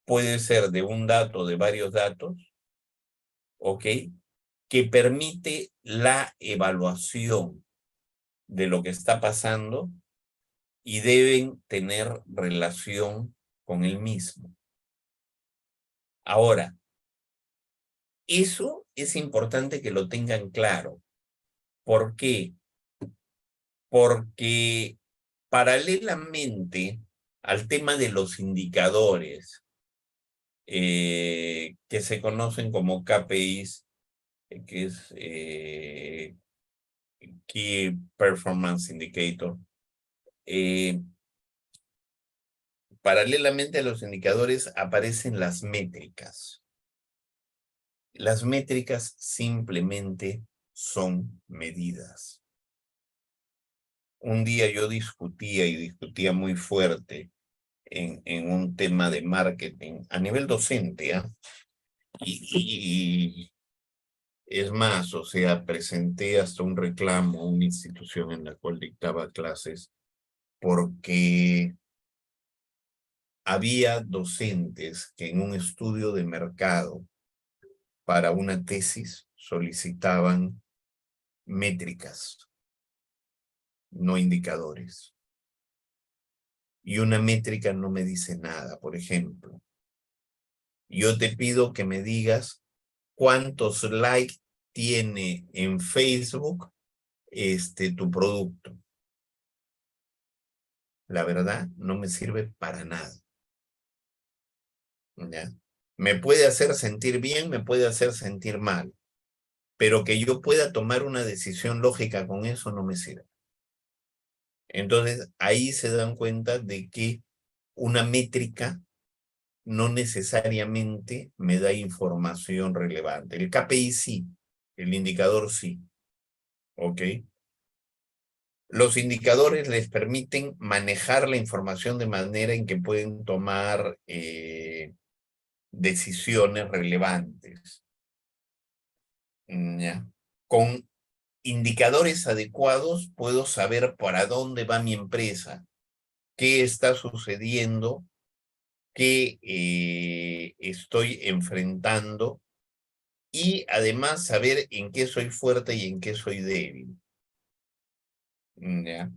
puede ser de un dato, de varios datos, ¿ok? Que permite la evaluación de lo que está pasando y deben tener relación con el mismo. Ahora, eso es importante que lo tengan claro. ¿Por qué? Porque paralelamente al tema de los indicadores que se conocen como KPIs, que es Key Performance Indicator, paralelamente a los indicadores aparecen las métricas. Las métricas simplemente son medidas. Un día yo discutía muy fuerte en un tema de marketing a nivel docente, ¿ah? Y es más, o sea, presenté hasta un reclamo a una institución en la cual dictaba clases porque había docentes que en un estudio de mercado para una tesis solicitaban métricas, no indicadores. Y una métrica no me dice nada. Por ejemplo, yo te pido que me digas cuántos likes tiene en Facebook tu producto. La verdad, no me sirve para nada. ¿Ya? Me puede hacer sentir bien, me puede hacer sentir mal, pero que yo pueda tomar una decisión lógica con eso no me sirve. Entonces, ahí se dan cuenta de que una métrica no necesariamente me da información relevante. El KPI sí, el indicador sí, ¿ok? Los indicadores les permiten manejar la información de manera en que pueden tomar decisiones relevantes. ¿Ya? Con indicadores adecuados puedo saber para dónde va mi empresa, qué está sucediendo, qué estoy enfrentando y además saber en qué soy fuerte y en qué soy débil. ¿Ya?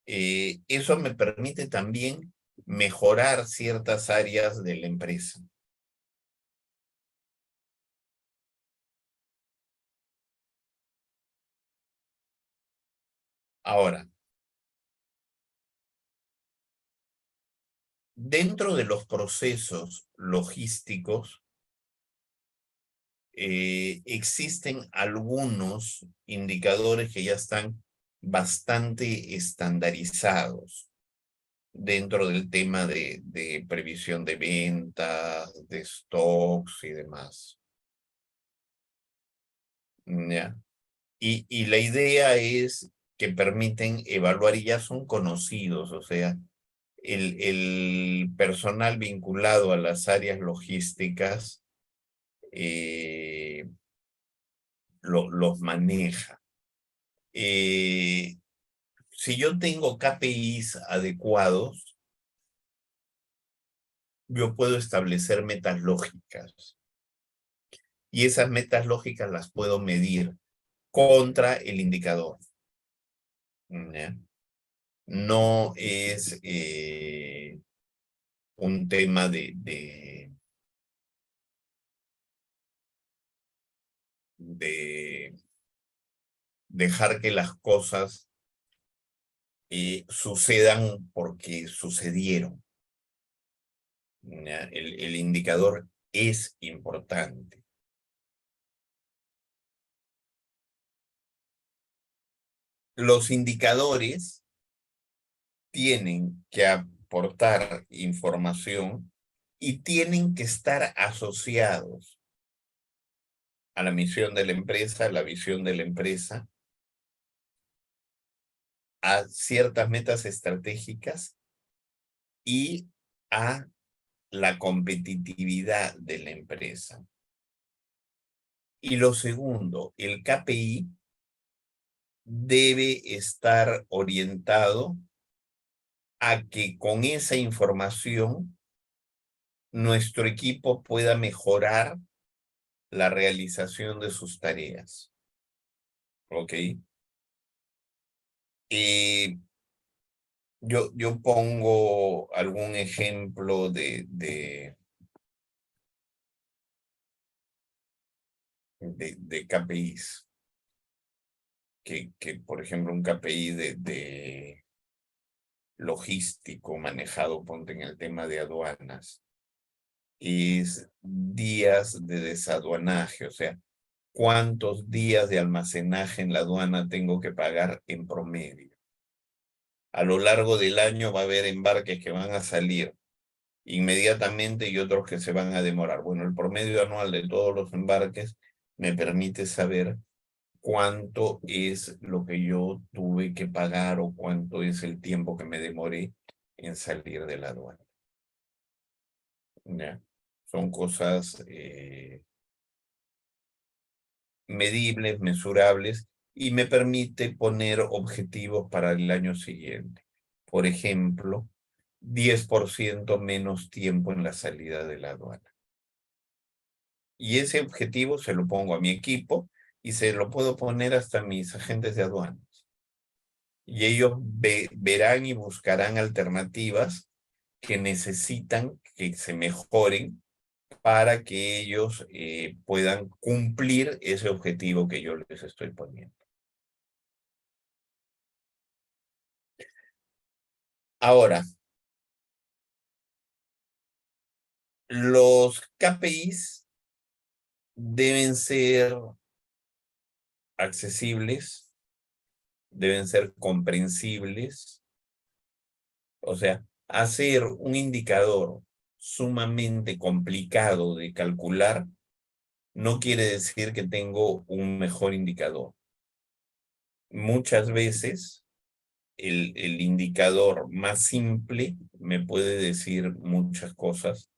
Eso me permite también mejorar ciertas áreas de la empresa. Ahora, dentro de los procesos logísticos, existen algunos indicadores que ya están bastante estandarizados dentro del tema de previsión de ventas, de stocks y demás. ¿Ya? Y la idea es que permiten evaluar y ya son conocidos, o sea, el personal vinculado a las áreas logísticas los maneja. Si yo tengo KPIs adecuados, yo puedo establecer metas lógicas y esas metas lógicas las puedo medir contra el indicador. ¿Ya? No es un tema de dejar que las cosas sucedan porque sucedieron. ¿Ya? El indicador es importante. Los indicadores tienen que aportar información y tienen que estar asociados a la misión de la empresa, a la visión de la empresa, a ciertas metas estratégicas y a la competitividad de la empresa. Y lo segundo, el KPI debe estar orientado a que con esa información nuestro equipo pueda mejorar la realización de sus tareas. ¿Ok? Yo pongo algún ejemplo de KPIs, que por ejemplo un KPI de logístico manejado, ponte en el tema de aduanas, es días de desaduanaje, o sea, cuántos días de almacenaje en la aduana tengo que pagar en promedio. A lo largo del año va a haber embarques que van a salir inmediatamente y otros que se van a demorar. Bueno, el promedio anual de todos los embarques me permite saber cuánto es lo que yo tuve que pagar o cuánto es el tiempo que me demoré en salir de la aduana. ¿Ya? Son cosas medibles, mesurables, y me permite poner objetivos para el año siguiente. Por ejemplo, 10% menos tiempo en la salida de la aduana. Y ese objetivo se lo pongo a mi equipo y se lo puedo poner hasta a mis agentes de aduanas. Y ellos verán y buscarán alternativas que necesitan que se mejoren para que ellos puedan cumplir ese objetivo que yo les estoy poniendo. Ahora, los KPIs deben ser accesibles, deben ser comprensibles. O sea, hacer un indicador sumamente complicado de calcular no quiere decir que tengo un mejor indicador. Muchas veces el indicador más simple me puede decir muchas cosas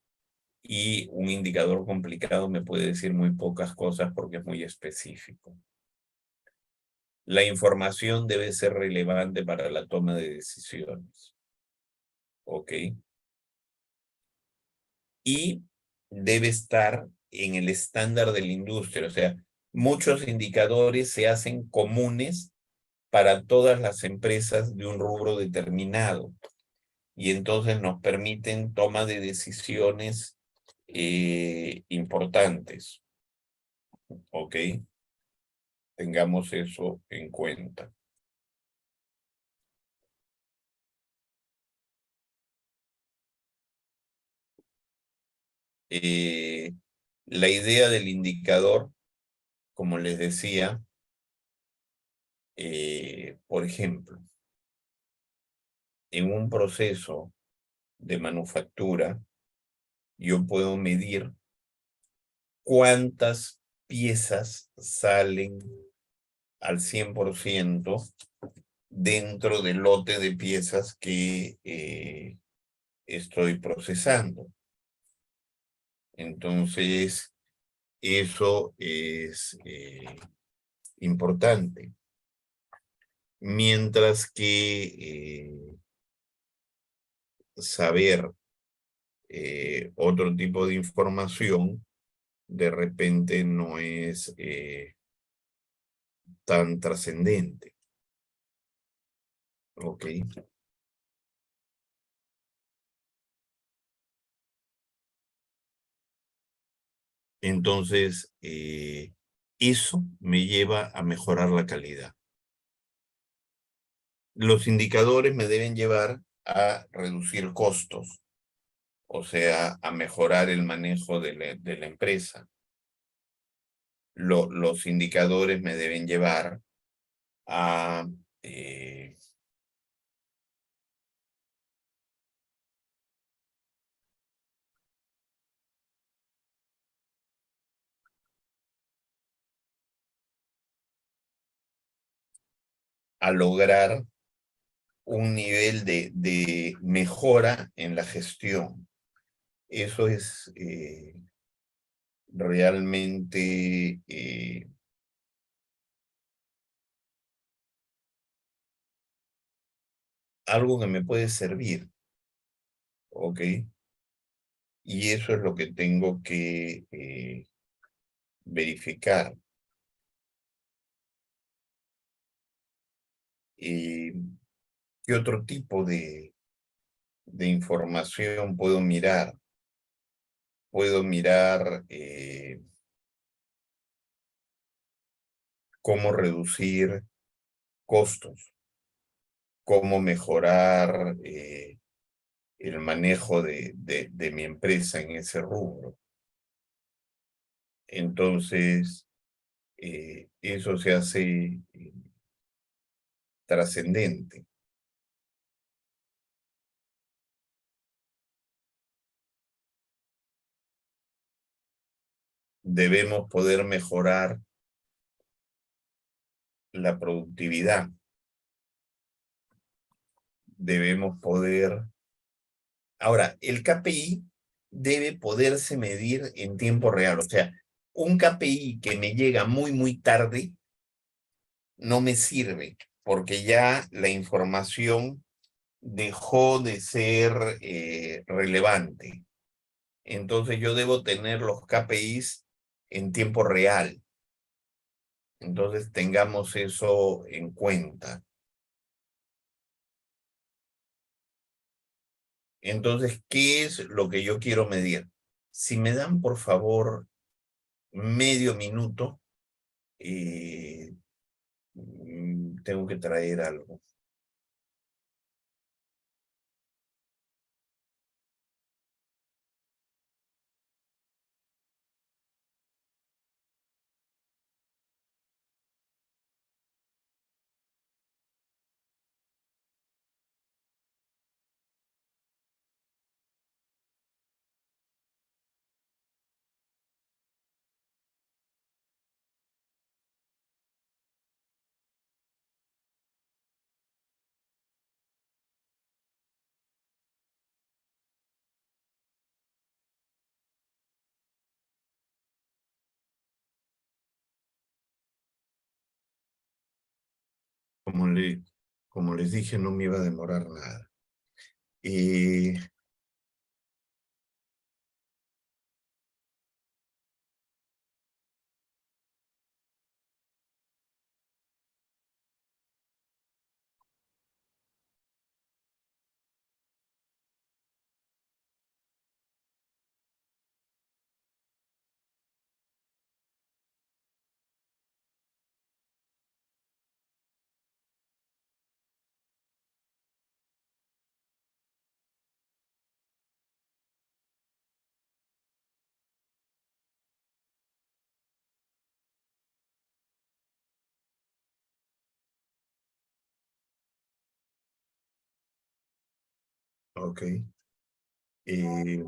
y un indicador complicado me puede decir muy pocas cosas porque es muy específico. La información debe ser relevante para la toma de decisiones. ¿Ok? Y debe estar en el estándar de la industria. O sea, muchos indicadores se hacen comunes para todas las empresas de un rubro determinado. Y entonces nos permiten toma de decisiones importantes. ¿Ok? Tengamos eso en cuenta. Eh, la idea del indicador, como les decía, por ejemplo, en un proceso de manufactura, yo puedo medir cuántas piezas salen al 100% dentro del lote de piezas que estoy procesando. Entonces, eso es importante. Mientras que saber otro tipo de información de repente no es tan trascendente. ¿Ok? Entonces, eso me lleva a mejorar la calidad. Los indicadores me deben llevar a reducir costos, o sea, a mejorar el manejo de la empresa. Los indicadores me deben llevar a lograr un nivel de mejora en la gestión. Eso es realmente algo que me puede servir, ¿ok? Y eso es lo que tengo que verificar. Y ¿Qué otro tipo de información puedo mirar? Puedo mirar cómo reducir costos, cómo mejorar el manejo de mi empresa en ese rubro. Entonces, eso se hace trascendente. Debemos poder mejorar la productividad. Debemos poder... Ahora, el KPI debe poderse medir en tiempo real. O sea, un KPI que me llega muy tarde no me sirve porque ya la información dejó de ser relevante. Entonces yo debo tener los KPIs en tiempo real. Entonces tengamos eso en cuenta. Entonces, ¿qué es lo que yo quiero medir? Si me dan, por favor, medio minuto, tengo que traer algo. Como les dije, no me iba a demorar nada. Ok. Eh,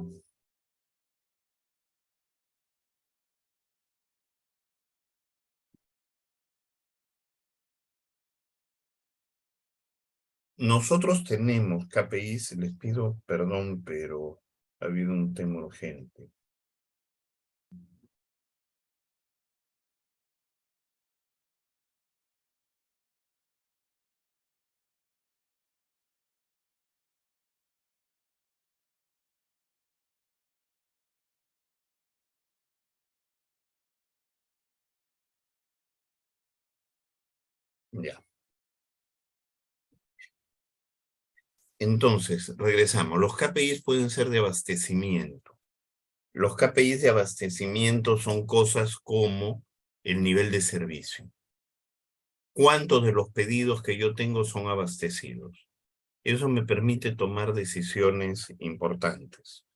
Nosotros tenemos KPIs, les pido perdón, pero ha habido un tema urgente. Ya. Entonces, regresamos. Los KPIs pueden ser de abastecimiento. Los KPIs de abastecimiento son cosas como el nivel de servicio. ¿Cuántos de los pedidos que yo tengo son abastecidos? Eso me permite tomar decisiones importantes.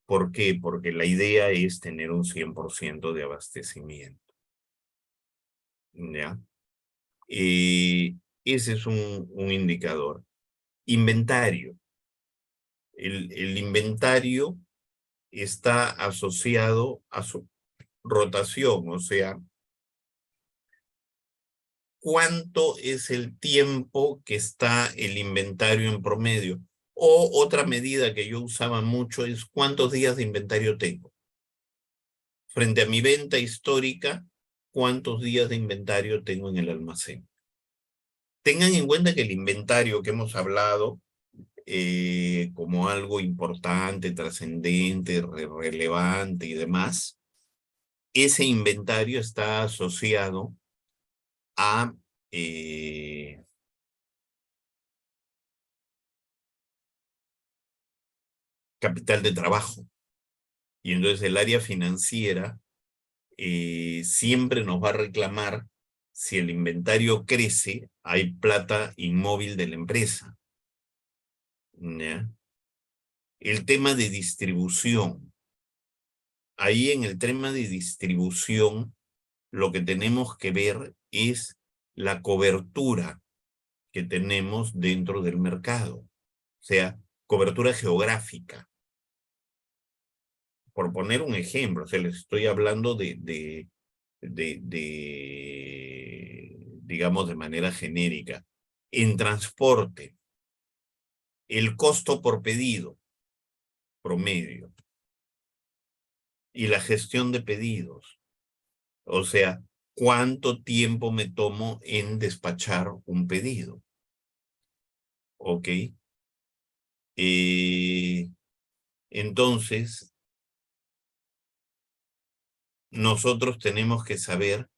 ¿Por qué? Porque la idea es tener un 100% de abastecimiento. ¿Ya? Ese es un indicador. Inventario. El inventario está asociado a su rotación, o sea, ¿cuánto es el tiempo que está el inventario en promedio? O otra medida que yo usaba mucho es cuántos días de inventario tengo. Frente a mi venta histórica, ¿cuántos días de inventario tengo en el almacén? Tengan en cuenta que el inventario que hemos hablado como algo importante, trascendente, relevante y demás, ese inventario está asociado a capital de trabajo. Y entonces el área financiera siempre nos va a reclamar si el inventario crece, hay plata inmóvil de la empresa. ¿Ya? El tema de distribución. Ahí en el tema de distribución, lo que tenemos que ver es la cobertura que tenemos dentro del mercado. O sea, cobertura geográfica. Por poner un ejemplo, o sea, les estoy hablando digamos, de manera genérica. En transporte, el costo por pedido promedio y la gestión de pedidos. O sea, ¿cuánto tiempo me tomo en despachar un pedido? ¿Ok? Entonces, nosotros tenemos que saber,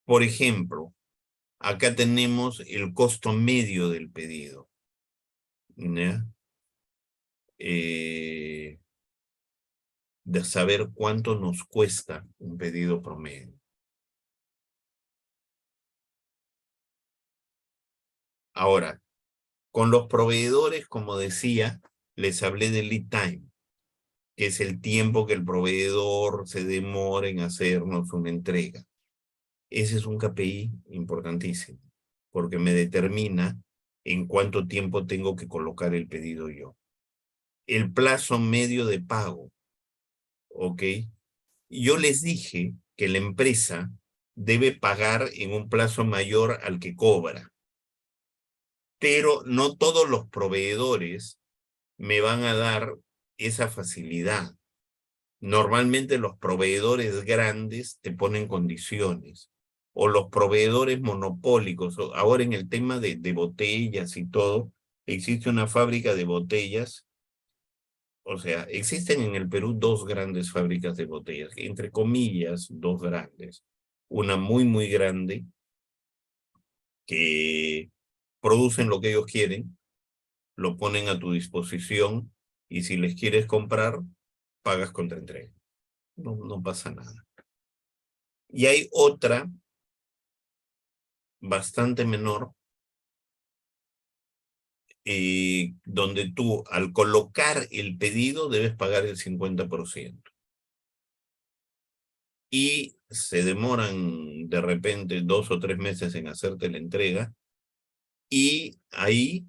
por ejemplo, acá tenemos el costo medio del pedido. ¿Ya? De saber cuánto nos cuesta un pedido promedio. Ahora, con los proveedores, como decía, les hablé del lead time, que es el tiempo que el proveedor se demora en hacernos una entrega. Ese es un KPI importantísimo, porque me determina en cuánto tiempo tengo que colocar el pedido yo. El plazo medio de pago, ¿ok? Yo les dije que la empresa debe pagar en un plazo mayor al que cobra, pero no todos los proveedores me van a dar esa facilidad. Normalmente los proveedores grandes te ponen condiciones, o los proveedores monopólicos. Ahora en el tema de botellas y todo, existe una fábrica de botellas. O sea, existen en el Perú dos grandes fábricas de botellas, entre comillas, dos grandes. Una muy, muy grande, que producen lo que ellos quieren, lo ponen a tu disposición, y si les quieres comprar, pagas contra entrega. No pasa nada. Y hay otra, bastante menor, donde tú, al colocar el pedido, debes pagar el 50%. Y se demoran de repente 2 o 3 meses en hacerte la entrega, y ahí,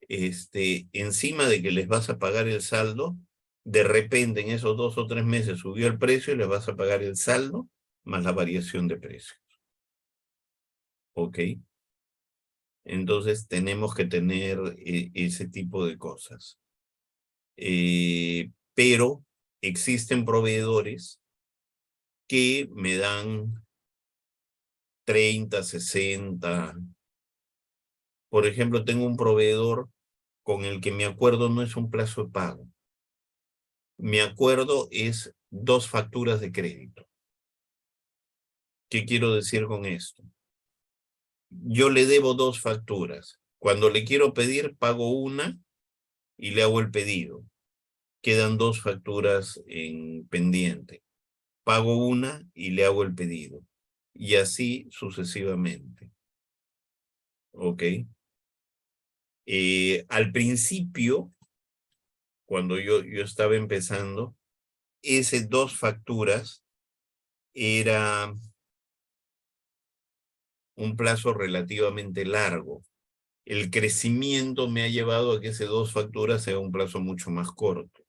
encima de que les vas a pagar el saldo, de repente en esos 2 o 3 meses subió el precio y les vas a pagar el saldo más la variación de precio. ¿Ok? Entonces tenemos que tener ese tipo de cosas. Pero existen proveedores que me dan 30, 60. Por ejemplo, tengo un proveedor con el que mi acuerdo no es un plazo de pago. Mi acuerdo es 2 facturas de crédito. ¿Qué quiero decir con esto? Yo le debo 2 facturas. Cuando le quiero pedir, pago una y le hago el pedido. Quedan 2 facturas en pendiente. Pago una y le hago el pedido. Y así sucesivamente. ¿Ok? Al principio, cuando yo estaba empezando, ese 2 facturas era un plazo relativamente largo. El crecimiento me ha llevado a que ese 2 facturas sea un plazo mucho más corto.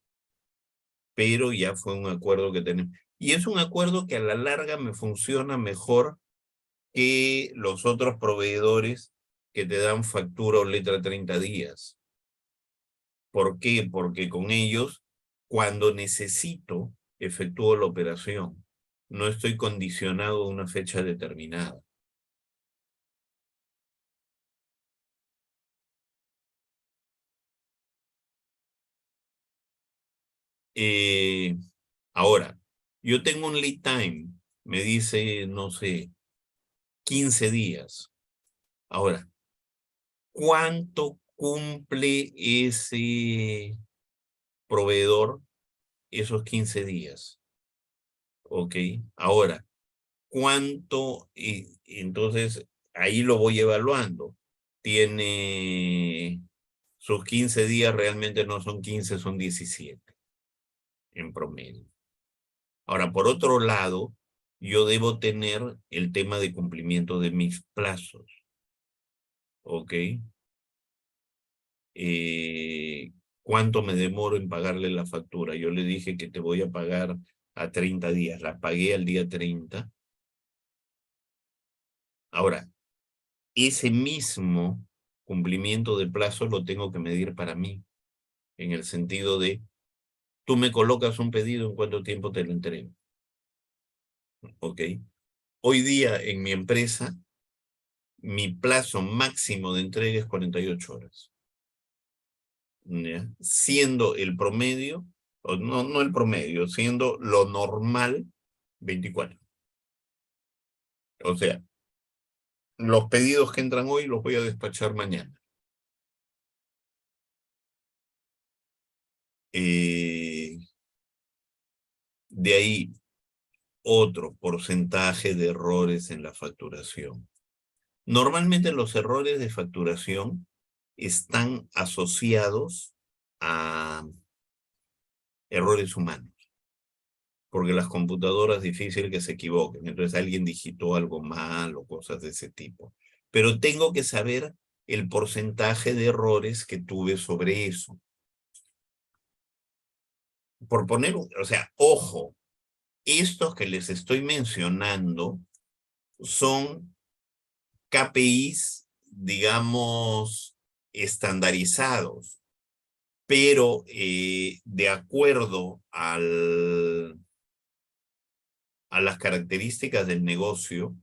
Pero ya fue un acuerdo que tenemos. Y es un acuerdo que a la larga me funciona mejor que los otros proveedores que te dan factura o letra 30 días. ¿Por qué? Porque con ellos, cuando necesito, efectúo la operación. No estoy condicionado a una fecha determinada. Eh, Ahora, yo tengo un lead time, me dice, no sé, 15 días. Ahora, ¿cuánto cumple proveedor esos 15 días. ¿Ok? Ahora, ¿cuánto? Y entonces, ahí lo voy evaluando. Tiene sus 15 días, realmente no son 15, son 17 en promedio. Ahora, por otro lado, yo debo tener el tema de cumplimiento de mis plazos. ¿Ok? ¿Cuánto me demoro en pagarle la factura? Yo le dije que te voy a pagar a 30 días. La pagué al día 30. Ahora, ese mismo cumplimiento de plazo lo tengo que medir para mí, en el sentido de, tú me colocas un pedido, ¿en cuánto tiempo te lo entrego? ¿Ok? Hoy día en mi empresa, mi plazo máximo de entrega es 48 horas. ¿Ya? Siendo el promedio, o no el promedio, siendo lo normal, 24. O sea, los pedidos que entran hoy los voy a despachar mañana. De ahí, otro porcentaje de errores en la facturación. Normalmente los errores de facturación están asociados a errores humanos, porque las computadoras es difícil que se equivoquen, entonces alguien digitó algo mal o cosas de ese tipo. Pero tengo que saber el porcentaje de errores que tuve sobre eso. Por poner, o sea, ojo, estos que les estoy mencionando son KPIs, digamos, estandarizados, pero de acuerdo a las características del negocio,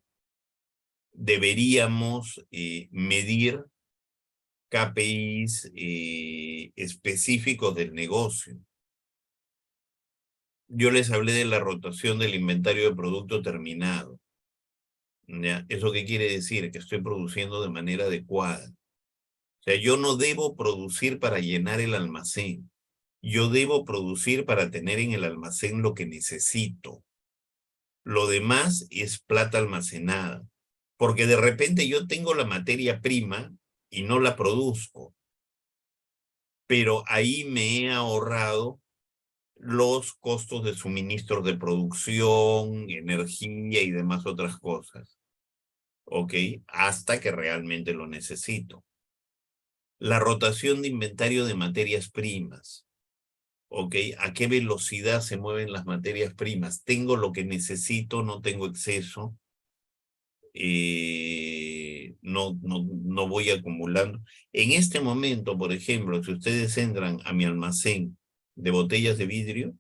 deberíamos medir KPIs específicos del negocio. Yo les hablé de la rotación del inventario de producto terminado. ¿Ya? ¿Eso qué quiere decir? Que estoy produciendo de manera adecuada. O sea, yo no debo producir para llenar el almacén. Yo debo producir para tener en el almacén lo que necesito. Lo demás es plata almacenada. Porque de repente yo tengo la materia prima y no la produzco. Pero ahí me he ahorrado los costos de suministros de producción, energía y demás otras cosas. ¿Ok? Hasta que realmente lo necesito. La rotación de inventario de materias primas. ¿Ok? ¿A qué velocidad se mueven las materias primas? ¿Tengo lo que necesito? ¿No tengo exceso? No voy acumulando. En este momento, por ejemplo, si ustedes entran a mi almacén de botellas de vidrio,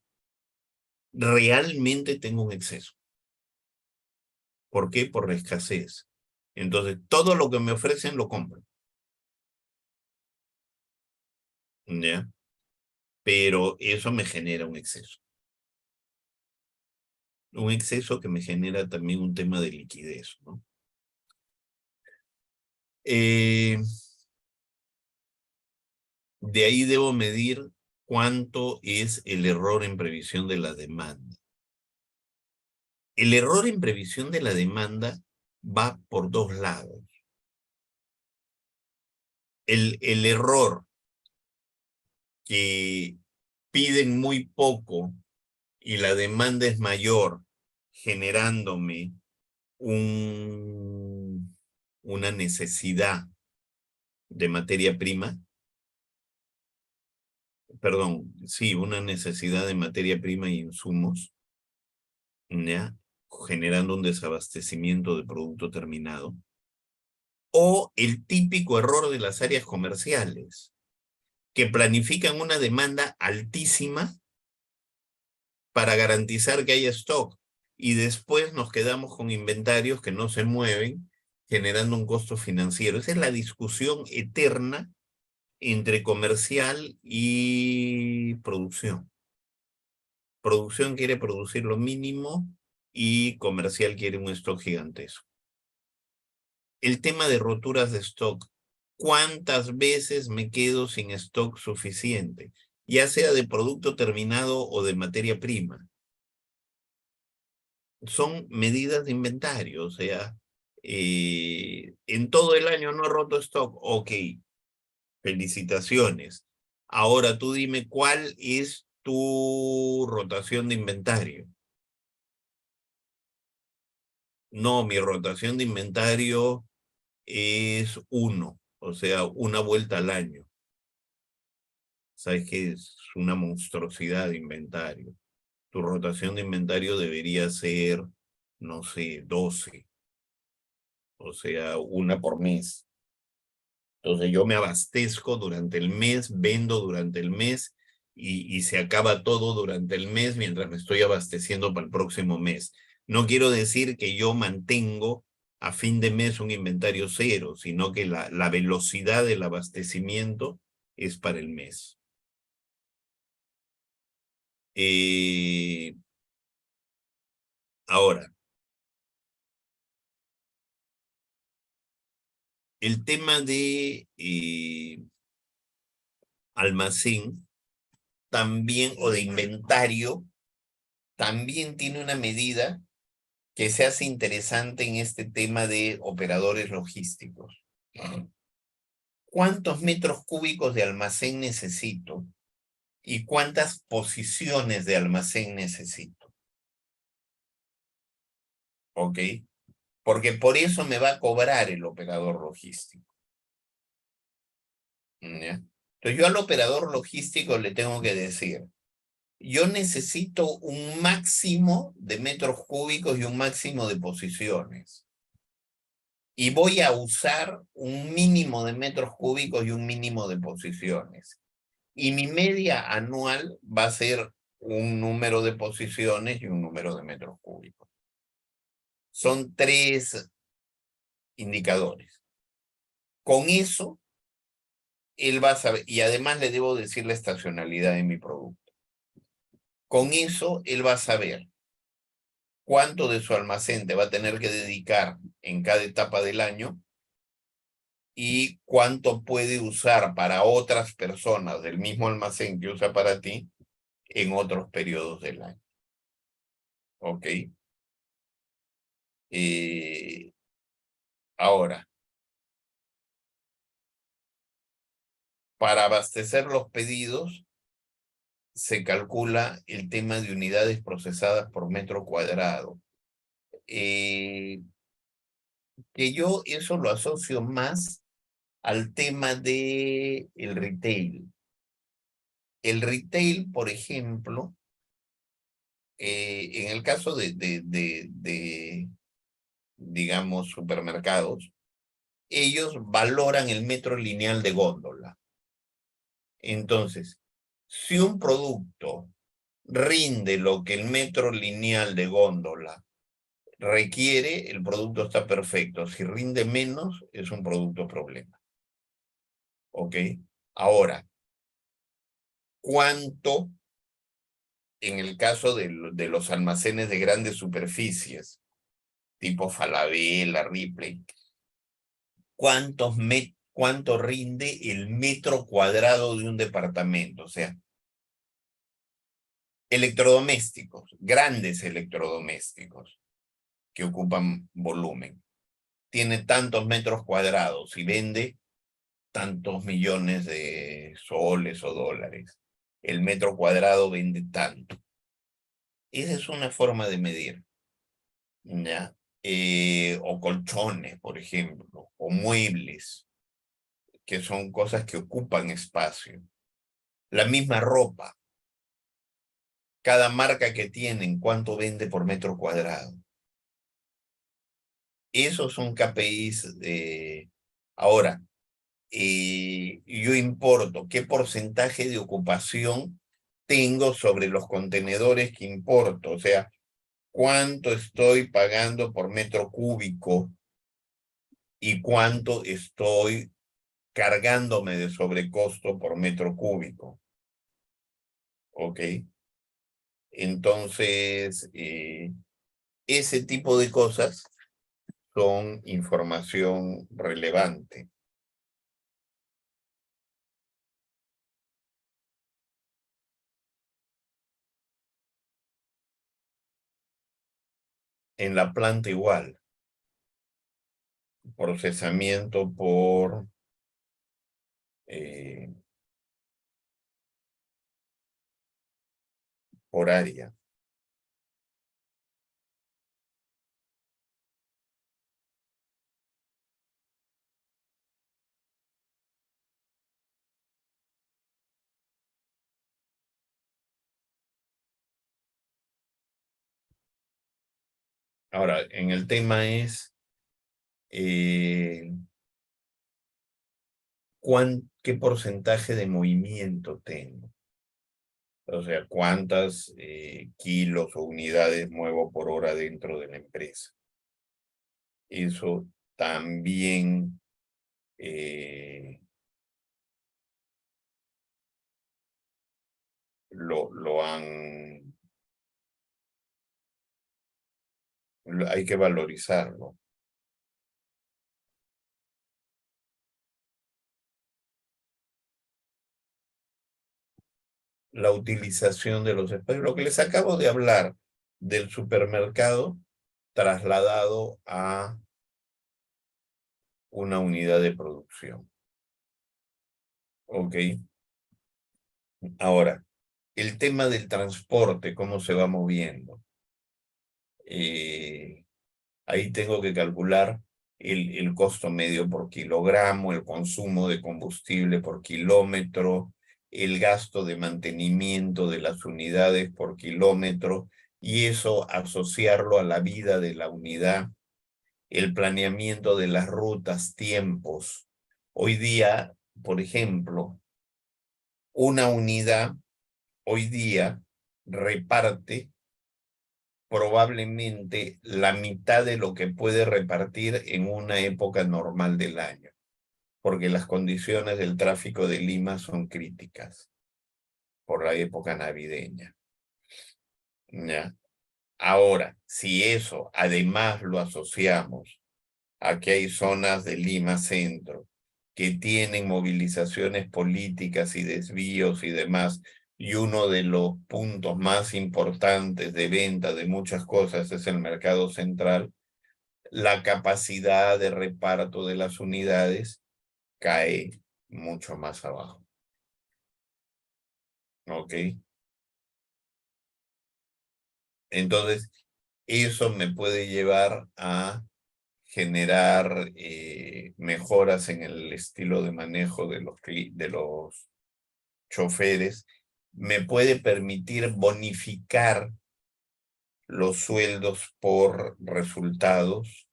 realmente tengo un exceso. ¿Por qué? Por la escasez. Entonces, todo lo que me ofrecen lo compro. ¿Ya? Pero eso me genera un exceso. Un exceso que me genera también un tema de liquidez, ¿no? De ahí debo medir cuánto es el error en previsión de la demanda. El error en previsión de la demanda va por dos lados. El error que piden muy poco y la demanda es mayor, generándome una necesidad de materia prima, perdón, sí, una necesidad de materia prima y insumos, ¿ya? Generando un desabastecimiento de producto terminado, o el típico error de las áreas comerciales, que planifican una demanda altísima para garantizar que haya stock, y después nos quedamos con inventarios que no se mueven, generando un costo financiero. Esa es la discusión eterna entre comercial y producción. Producción quiere producir lo mínimo y comercial quiere un stock gigantesco. El tema de roturas de stock. ¿Cuántas veces me quedo sin stock suficiente? ya sea de producto terminado o de materia prima. Son medidas de inventario, o sea, en todo el año no he roto stock, ok, felicitaciones. Ahora tú dime cuál es tu rotación de inventario. No, mi rotación de inventario es 1, o sea, una vuelta al año. Sabes que es una monstruosidad de inventario. Tu rotación de inventario debería ser, no sé, 12, o sea, una por mes. Entonces yo me abastezco durante el mes, vendo durante el mes y se acaba todo durante el mes mientras me estoy abasteciendo para el próximo mes. No quiero decir que yo mantengo a fin de mes un inventario cero, sino que la velocidad del abastecimiento es para el mes. Ahora, el tema de almacén también, o de inventario, también tiene una medida que se hace interesante en este tema de operadores logísticos. ¿Cuántos metros cúbicos de almacén necesito? ¿Y cuántas posiciones de almacén necesito? ¿Ok? Porque por eso me va a cobrar el operador logístico. ¿Ya? Entonces yo al operador logístico le tengo que decir, yo necesito un máximo de metros cúbicos y un máximo de posiciones. Y voy a usar un mínimo de metros cúbicos y un mínimo de posiciones. Y mi media anual va a ser un número de posiciones y un número de metros cúbicos. Son 3 indicadores. Con eso, él va a saber, y además le debo decir la estacionalidad de mi producto. Con eso, él va a saber cuánto de su almacén te va a tener que dedicar en cada etapa del año y cuánto puede usar para otras personas del mismo almacén que usa para ti en otros periodos del año. ¿Ok? Ahora, para abastecer los pedidos, se calcula el tema de unidades procesadas por metro cuadrado. Que yo eso lo asocio más al tema de el retail. El retail, por ejemplo, en el caso de, digamos, supermercados, ellos valoran el metro lineal de góndola. Entonces, si un producto rinde lo que el metro lineal de góndola requiere, el producto está perfecto. Si rinde menos, es un producto problema. ¿Ok? Ahora, ¿cuánto, en el caso de los almacenes de grandes superficies, tipo Falabella, Ripley, cuánto rinde el metro cuadrado de un departamento? O sea, electrodomésticos, grandes electrodomésticos que ocupan volumen. Tiene tantos metros cuadrados y vende tantos millones de soles o dólares. El metro cuadrado vende tanto. Esa es una forma de medir, ¿ya? O colchones, por ejemplo, o muebles, que son cosas que ocupan espacio. La misma ropa. Cada marca que tienen, ¿cuánto vende por metro cuadrado? Esos son KPIs. Ahora, yo importo qué porcentaje de ocupación tengo sobre los contenedores que importo, o sea, cuánto estoy pagando por metro cúbico y cuánto estoy cargándome de sobrecosto por metro cúbico. ¿Ok? Entonces, ese tipo de cosas son información relevante. En la planta igual. Procesamiento por área. Ahora, en el tema es qué porcentaje de movimiento tengo. O sea, cuántas kilos o unidades muevo por hora dentro de la empresa. Eso también hay que valorizarlo. La utilización de los espacios, lo que les acabo de hablar del supermercado trasladado a una unidad de producción. ¿Ok? Ahora, el tema del transporte, cómo se va moviendo. Ahí tengo que calcular el costo medio por kilogramo, el consumo de combustible por kilómetro, el gasto de mantenimiento de las unidades por kilómetro, y eso asociarlo a la vida de la unidad, el planeamiento de las rutas, tiempos. Hoy día, por ejemplo, una unidad hoy día reparte probablemente la mitad de lo que puede repartir en una época normal del año, porque las condiciones del tráfico de Lima son críticas por la época navideña. ¿Ya? Ahora, si eso además lo asociamos a que hay zonas de Lima Centro que tienen movilizaciones políticas y desvíos y demás, y uno de los puntos más importantes de venta de muchas cosas es el mercado central, la capacidad de reparto de las unidades cae mucho más abajo. ¿Ok? Entonces, eso me puede llevar a generar mejoras en el estilo de manejo de los choferes, me puede permitir bonificar los sueldos por resultados,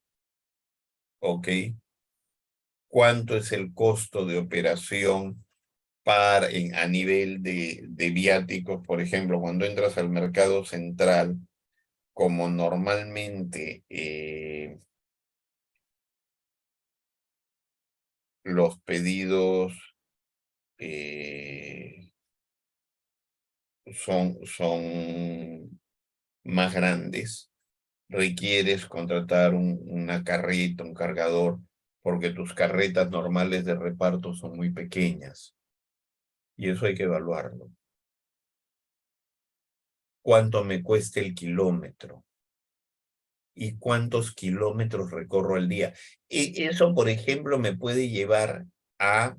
¿ok? ¿Cuánto es el costo de operación a nivel de viáticos? Por ejemplo, cuando entras al mercado central, como normalmente los pedidos son más grandes, requieres contratar una carreta, un cargador, porque tus carretas normales de reparto son muy pequeñas. Y eso hay que evaluarlo. ¿Cuánto me cuesta el kilómetro? ¿Y cuántos kilómetros recorro al día? Y eso, por ejemplo, me puede llevar a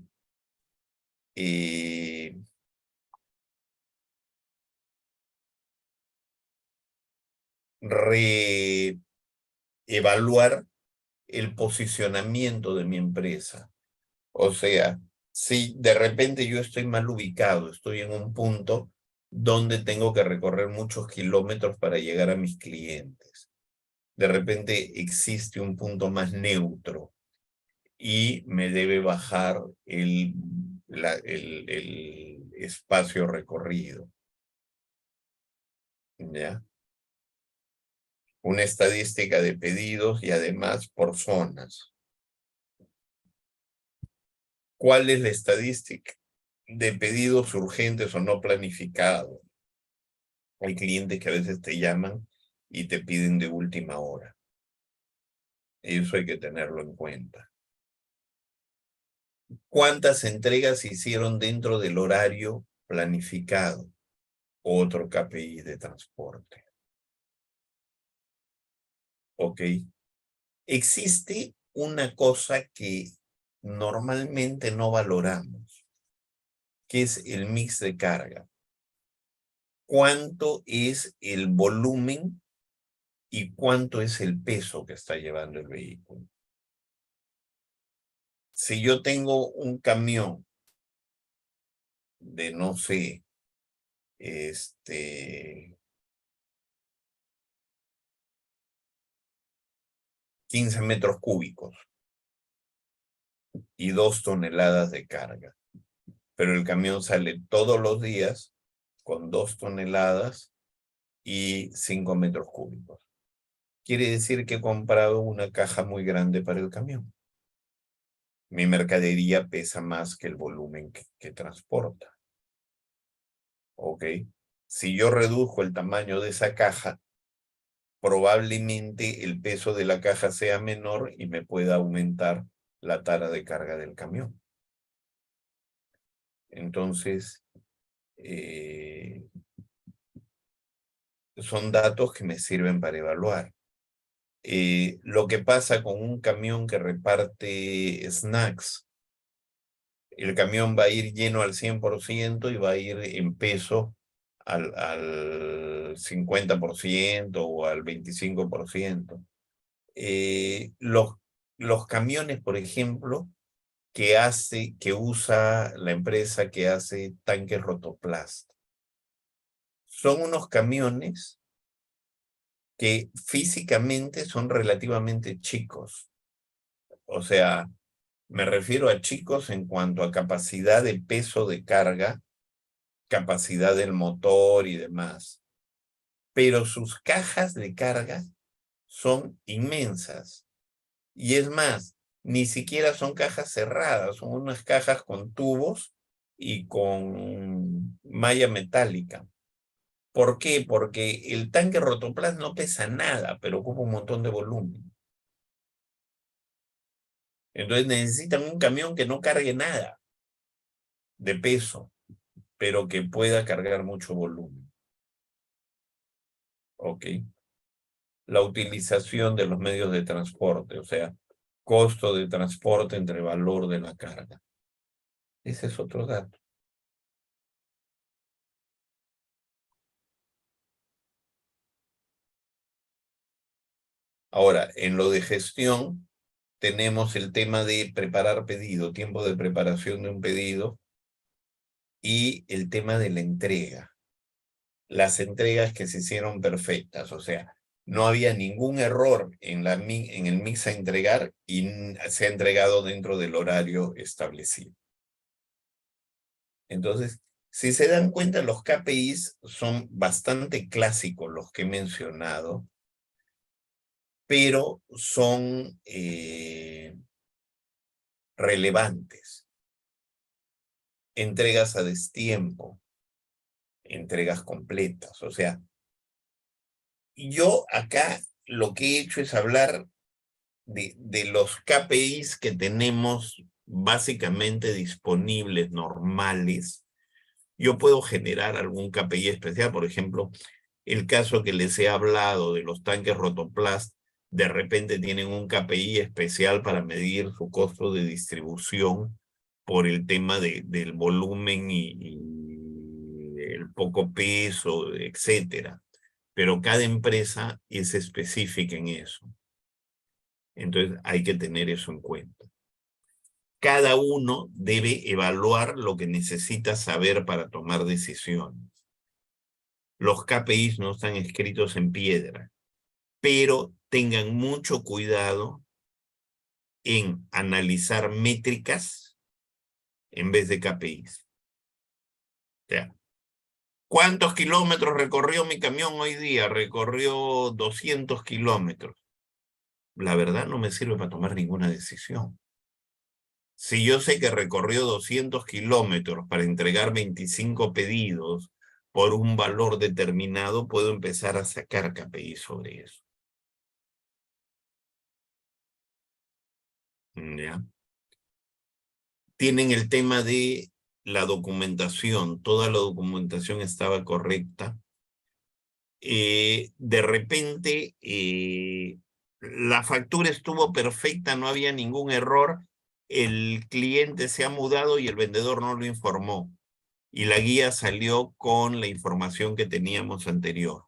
reevaluar el posicionamiento de mi empresa. O sea, si de repente yo estoy mal ubicado, estoy en un punto donde tengo que recorrer muchos kilómetros para llegar a mis clientes. De repente existe un punto más neutro y me debe bajar el espacio recorrido. ¿Ya? Una estadística de pedidos y además por zonas. ¿Cuál es la estadística de pedidos urgentes o no planificados? Hay clientes que a veces te llaman y te piden de última hora. Eso hay que tenerlo en cuenta. ¿Cuántas entregas se hicieron dentro del horario planificado? Otro KPI de transporte. ¿ok? Existe una cosa que normalmente no valoramos, que es el mix de carga. ¿Cuánto es el volumen y cuánto es el peso que está llevando el vehículo? Si yo tengo un camión de, no sé, 15 metros cúbicos y 2 toneladas de carga, pero el camión sale todos los días con 2 toneladas y 5 metros cúbicos. Quiere decir que he comprado una caja muy grande para el camión. Mi mercadería pesa más que el volumen que transporta. ¿Ok? Si yo reduzco el tamaño de esa caja, probablemente el peso de la caja sea menor y me pueda aumentar la tara de carga del camión. Entonces, son datos que me sirven para evaluar. Lo que pasa con un camión que reparte snacks, el camión va a ir lleno al 100% y va a ir en peso al 50% o al 25%. Los camiones, por ejemplo, que usa la empresa que hace tanques Rotoplas, son unos camiones que físicamente son relativamente chicos. O sea, me refiero a chicos en cuanto a capacidad de peso de carga, capacidad del motor y demás. Pero sus cajas de carga son inmensas. Y es más, ni siquiera son cajas cerradas, son unas cajas con tubos y con malla metálica. ¿Por qué? Porque el tanque Rotoplas no pesa nada, pero ocupa un montón de volumen. Entonces necesitan un camión que no cargue nada de peso, pero que pueda cargar mucho volumen. ¿Ok? La utilización de los medios de transporte, o sea, costo de transporte entre valor de la carga. Ese es otro dato. Ahora, en lo de gestión, tenemos el tema de preparar pedido, tiempo de preparación de un pedido y el tema de la entrega. Las entregas que se hicieron perfectas, o sea, no había ningún error en el mix a entregar y se ha entregado dentro del horario establecido. Entonces, si se dan cuenta, los KPIs son bastante clásicos los que he mencionado, pero son relevantes. Entregas a destiempo, entregas completas. O sea, yo acá lo que he hecho es hablar de los KPIs que tenemos básicamente disponibles, normales. Yo puedo generar algún KPI especial, por ejemplo, el caso que les he hablado de los tanques Rotoplas, de repente tienen un KPI especial para medir su costo de distribución por el tema del volumen y el poco peso, etcétera. Pero cada empresa es específica en eso. Entonces hay que tener eso en cuenta. Cada uno debe evaluar lo que necesita saber para tomar decisiones. Los KPIs no están escritos en piedra, pero tengan mucho cuidado en analizar métricas en vez de KPIs. O sea, ¿cuántos kilómetros recorrió mi camión hoy día? Recorrió 200 kilómetros. La verdad no me sirve para tomar ninguna decisión. Si yo sé que recorrió 200 kilómetros para entregar 25 pedidos por un valor determinado, puedo empezar a sacar KPI sobre eso. ¿Ya? Tienen el tema de la documentación. Toda la documentación estaba correcta. De repente, la factura estuvo perfecta, no había ningún error, el cliente se ha mudado y el vendedor no lo informó. Y la guía salió con la información que teníamos anterior.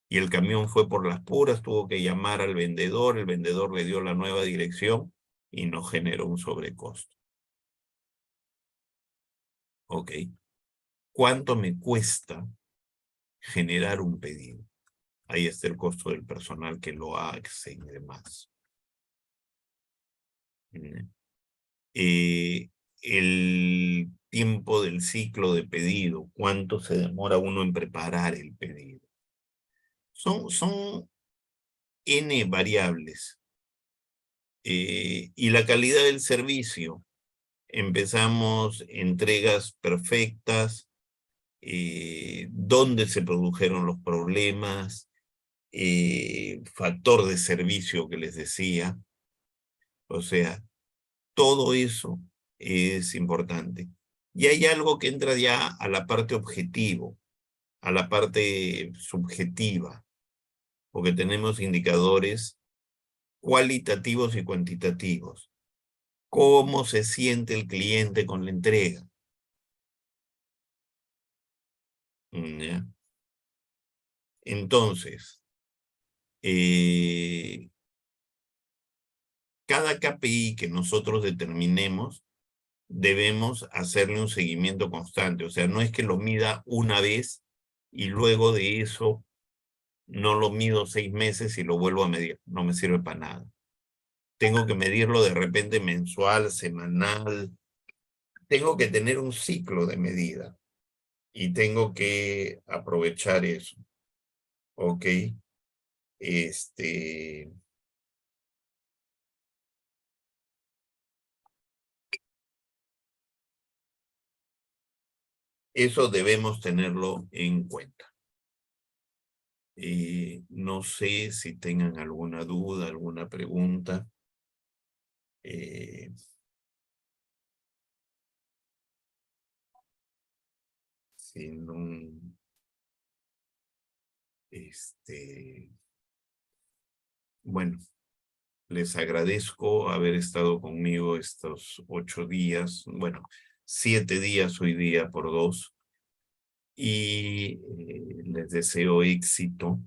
Y el camión fue por las puras, tuvo que llamar al vendedor, el vendedor le dio la nueva dirección y nos generó un sobrecosto. Ok. ¿Cuánto me cuesta generar un pedido? Ahí está el costo del personal que lo hace y demás. El tiempo del ciclo de pedido, cuánto se demora uno en preparar el pedido. Son N variables. Y la calidad del servicio. Empezamos entregas perfectas, dónde se produjeron los problemas, factor de servicio que les decía. O sea, todo eso es importante. Y hay algo que entra ya a la parte objetivo, a la parte subjetiva, porque tenemos indicadores cualitativos y cuantitativos. ¿Cómo se siente el cliente con la entrega? ¿Ya? Entonces, cada KPI que nosotros determinemos, debemos hacerle un seguimiento constante. O sea, no es que lo mida una vez y luego de eso no lo mido 6 meses y lo vuelvo a medir. No me sirve para nada. Tengo que medirlo de repente mensual, semanal. Tengo que tener un ciclo de medida y tengo que aprovechar eso. ¿Ok? Eso debemos tenerlo en cuenta. No sé si tengan alguna duda, alguna pregunta. Sin un, bueno, les agradezco haber estado conmigo estos 8 días, bueno, 7 días hoy día por 2, y les deseo éxito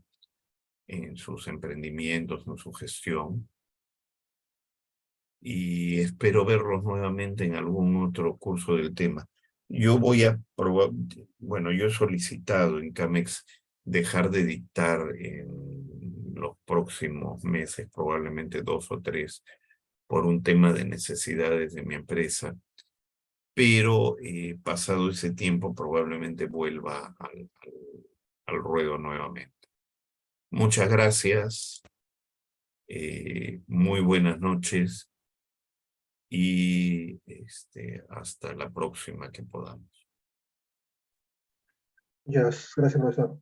en sus emprendimientos, en su gestión, y espero verlos nuevamente en algún otro curso del tema. Yo voy a probar, bueno, yo he solicitado en CAMEX dejar de dictar en los próximos meses, probablemente 2 o 3, por un tema de necesidades de mi empresa, pero pasado ese tiempo probablemente vuelva al ruedo nuevamente. Muchas gracias, muy buenas noches y hasta la próxima que podamos. Yes, gracias, profesor.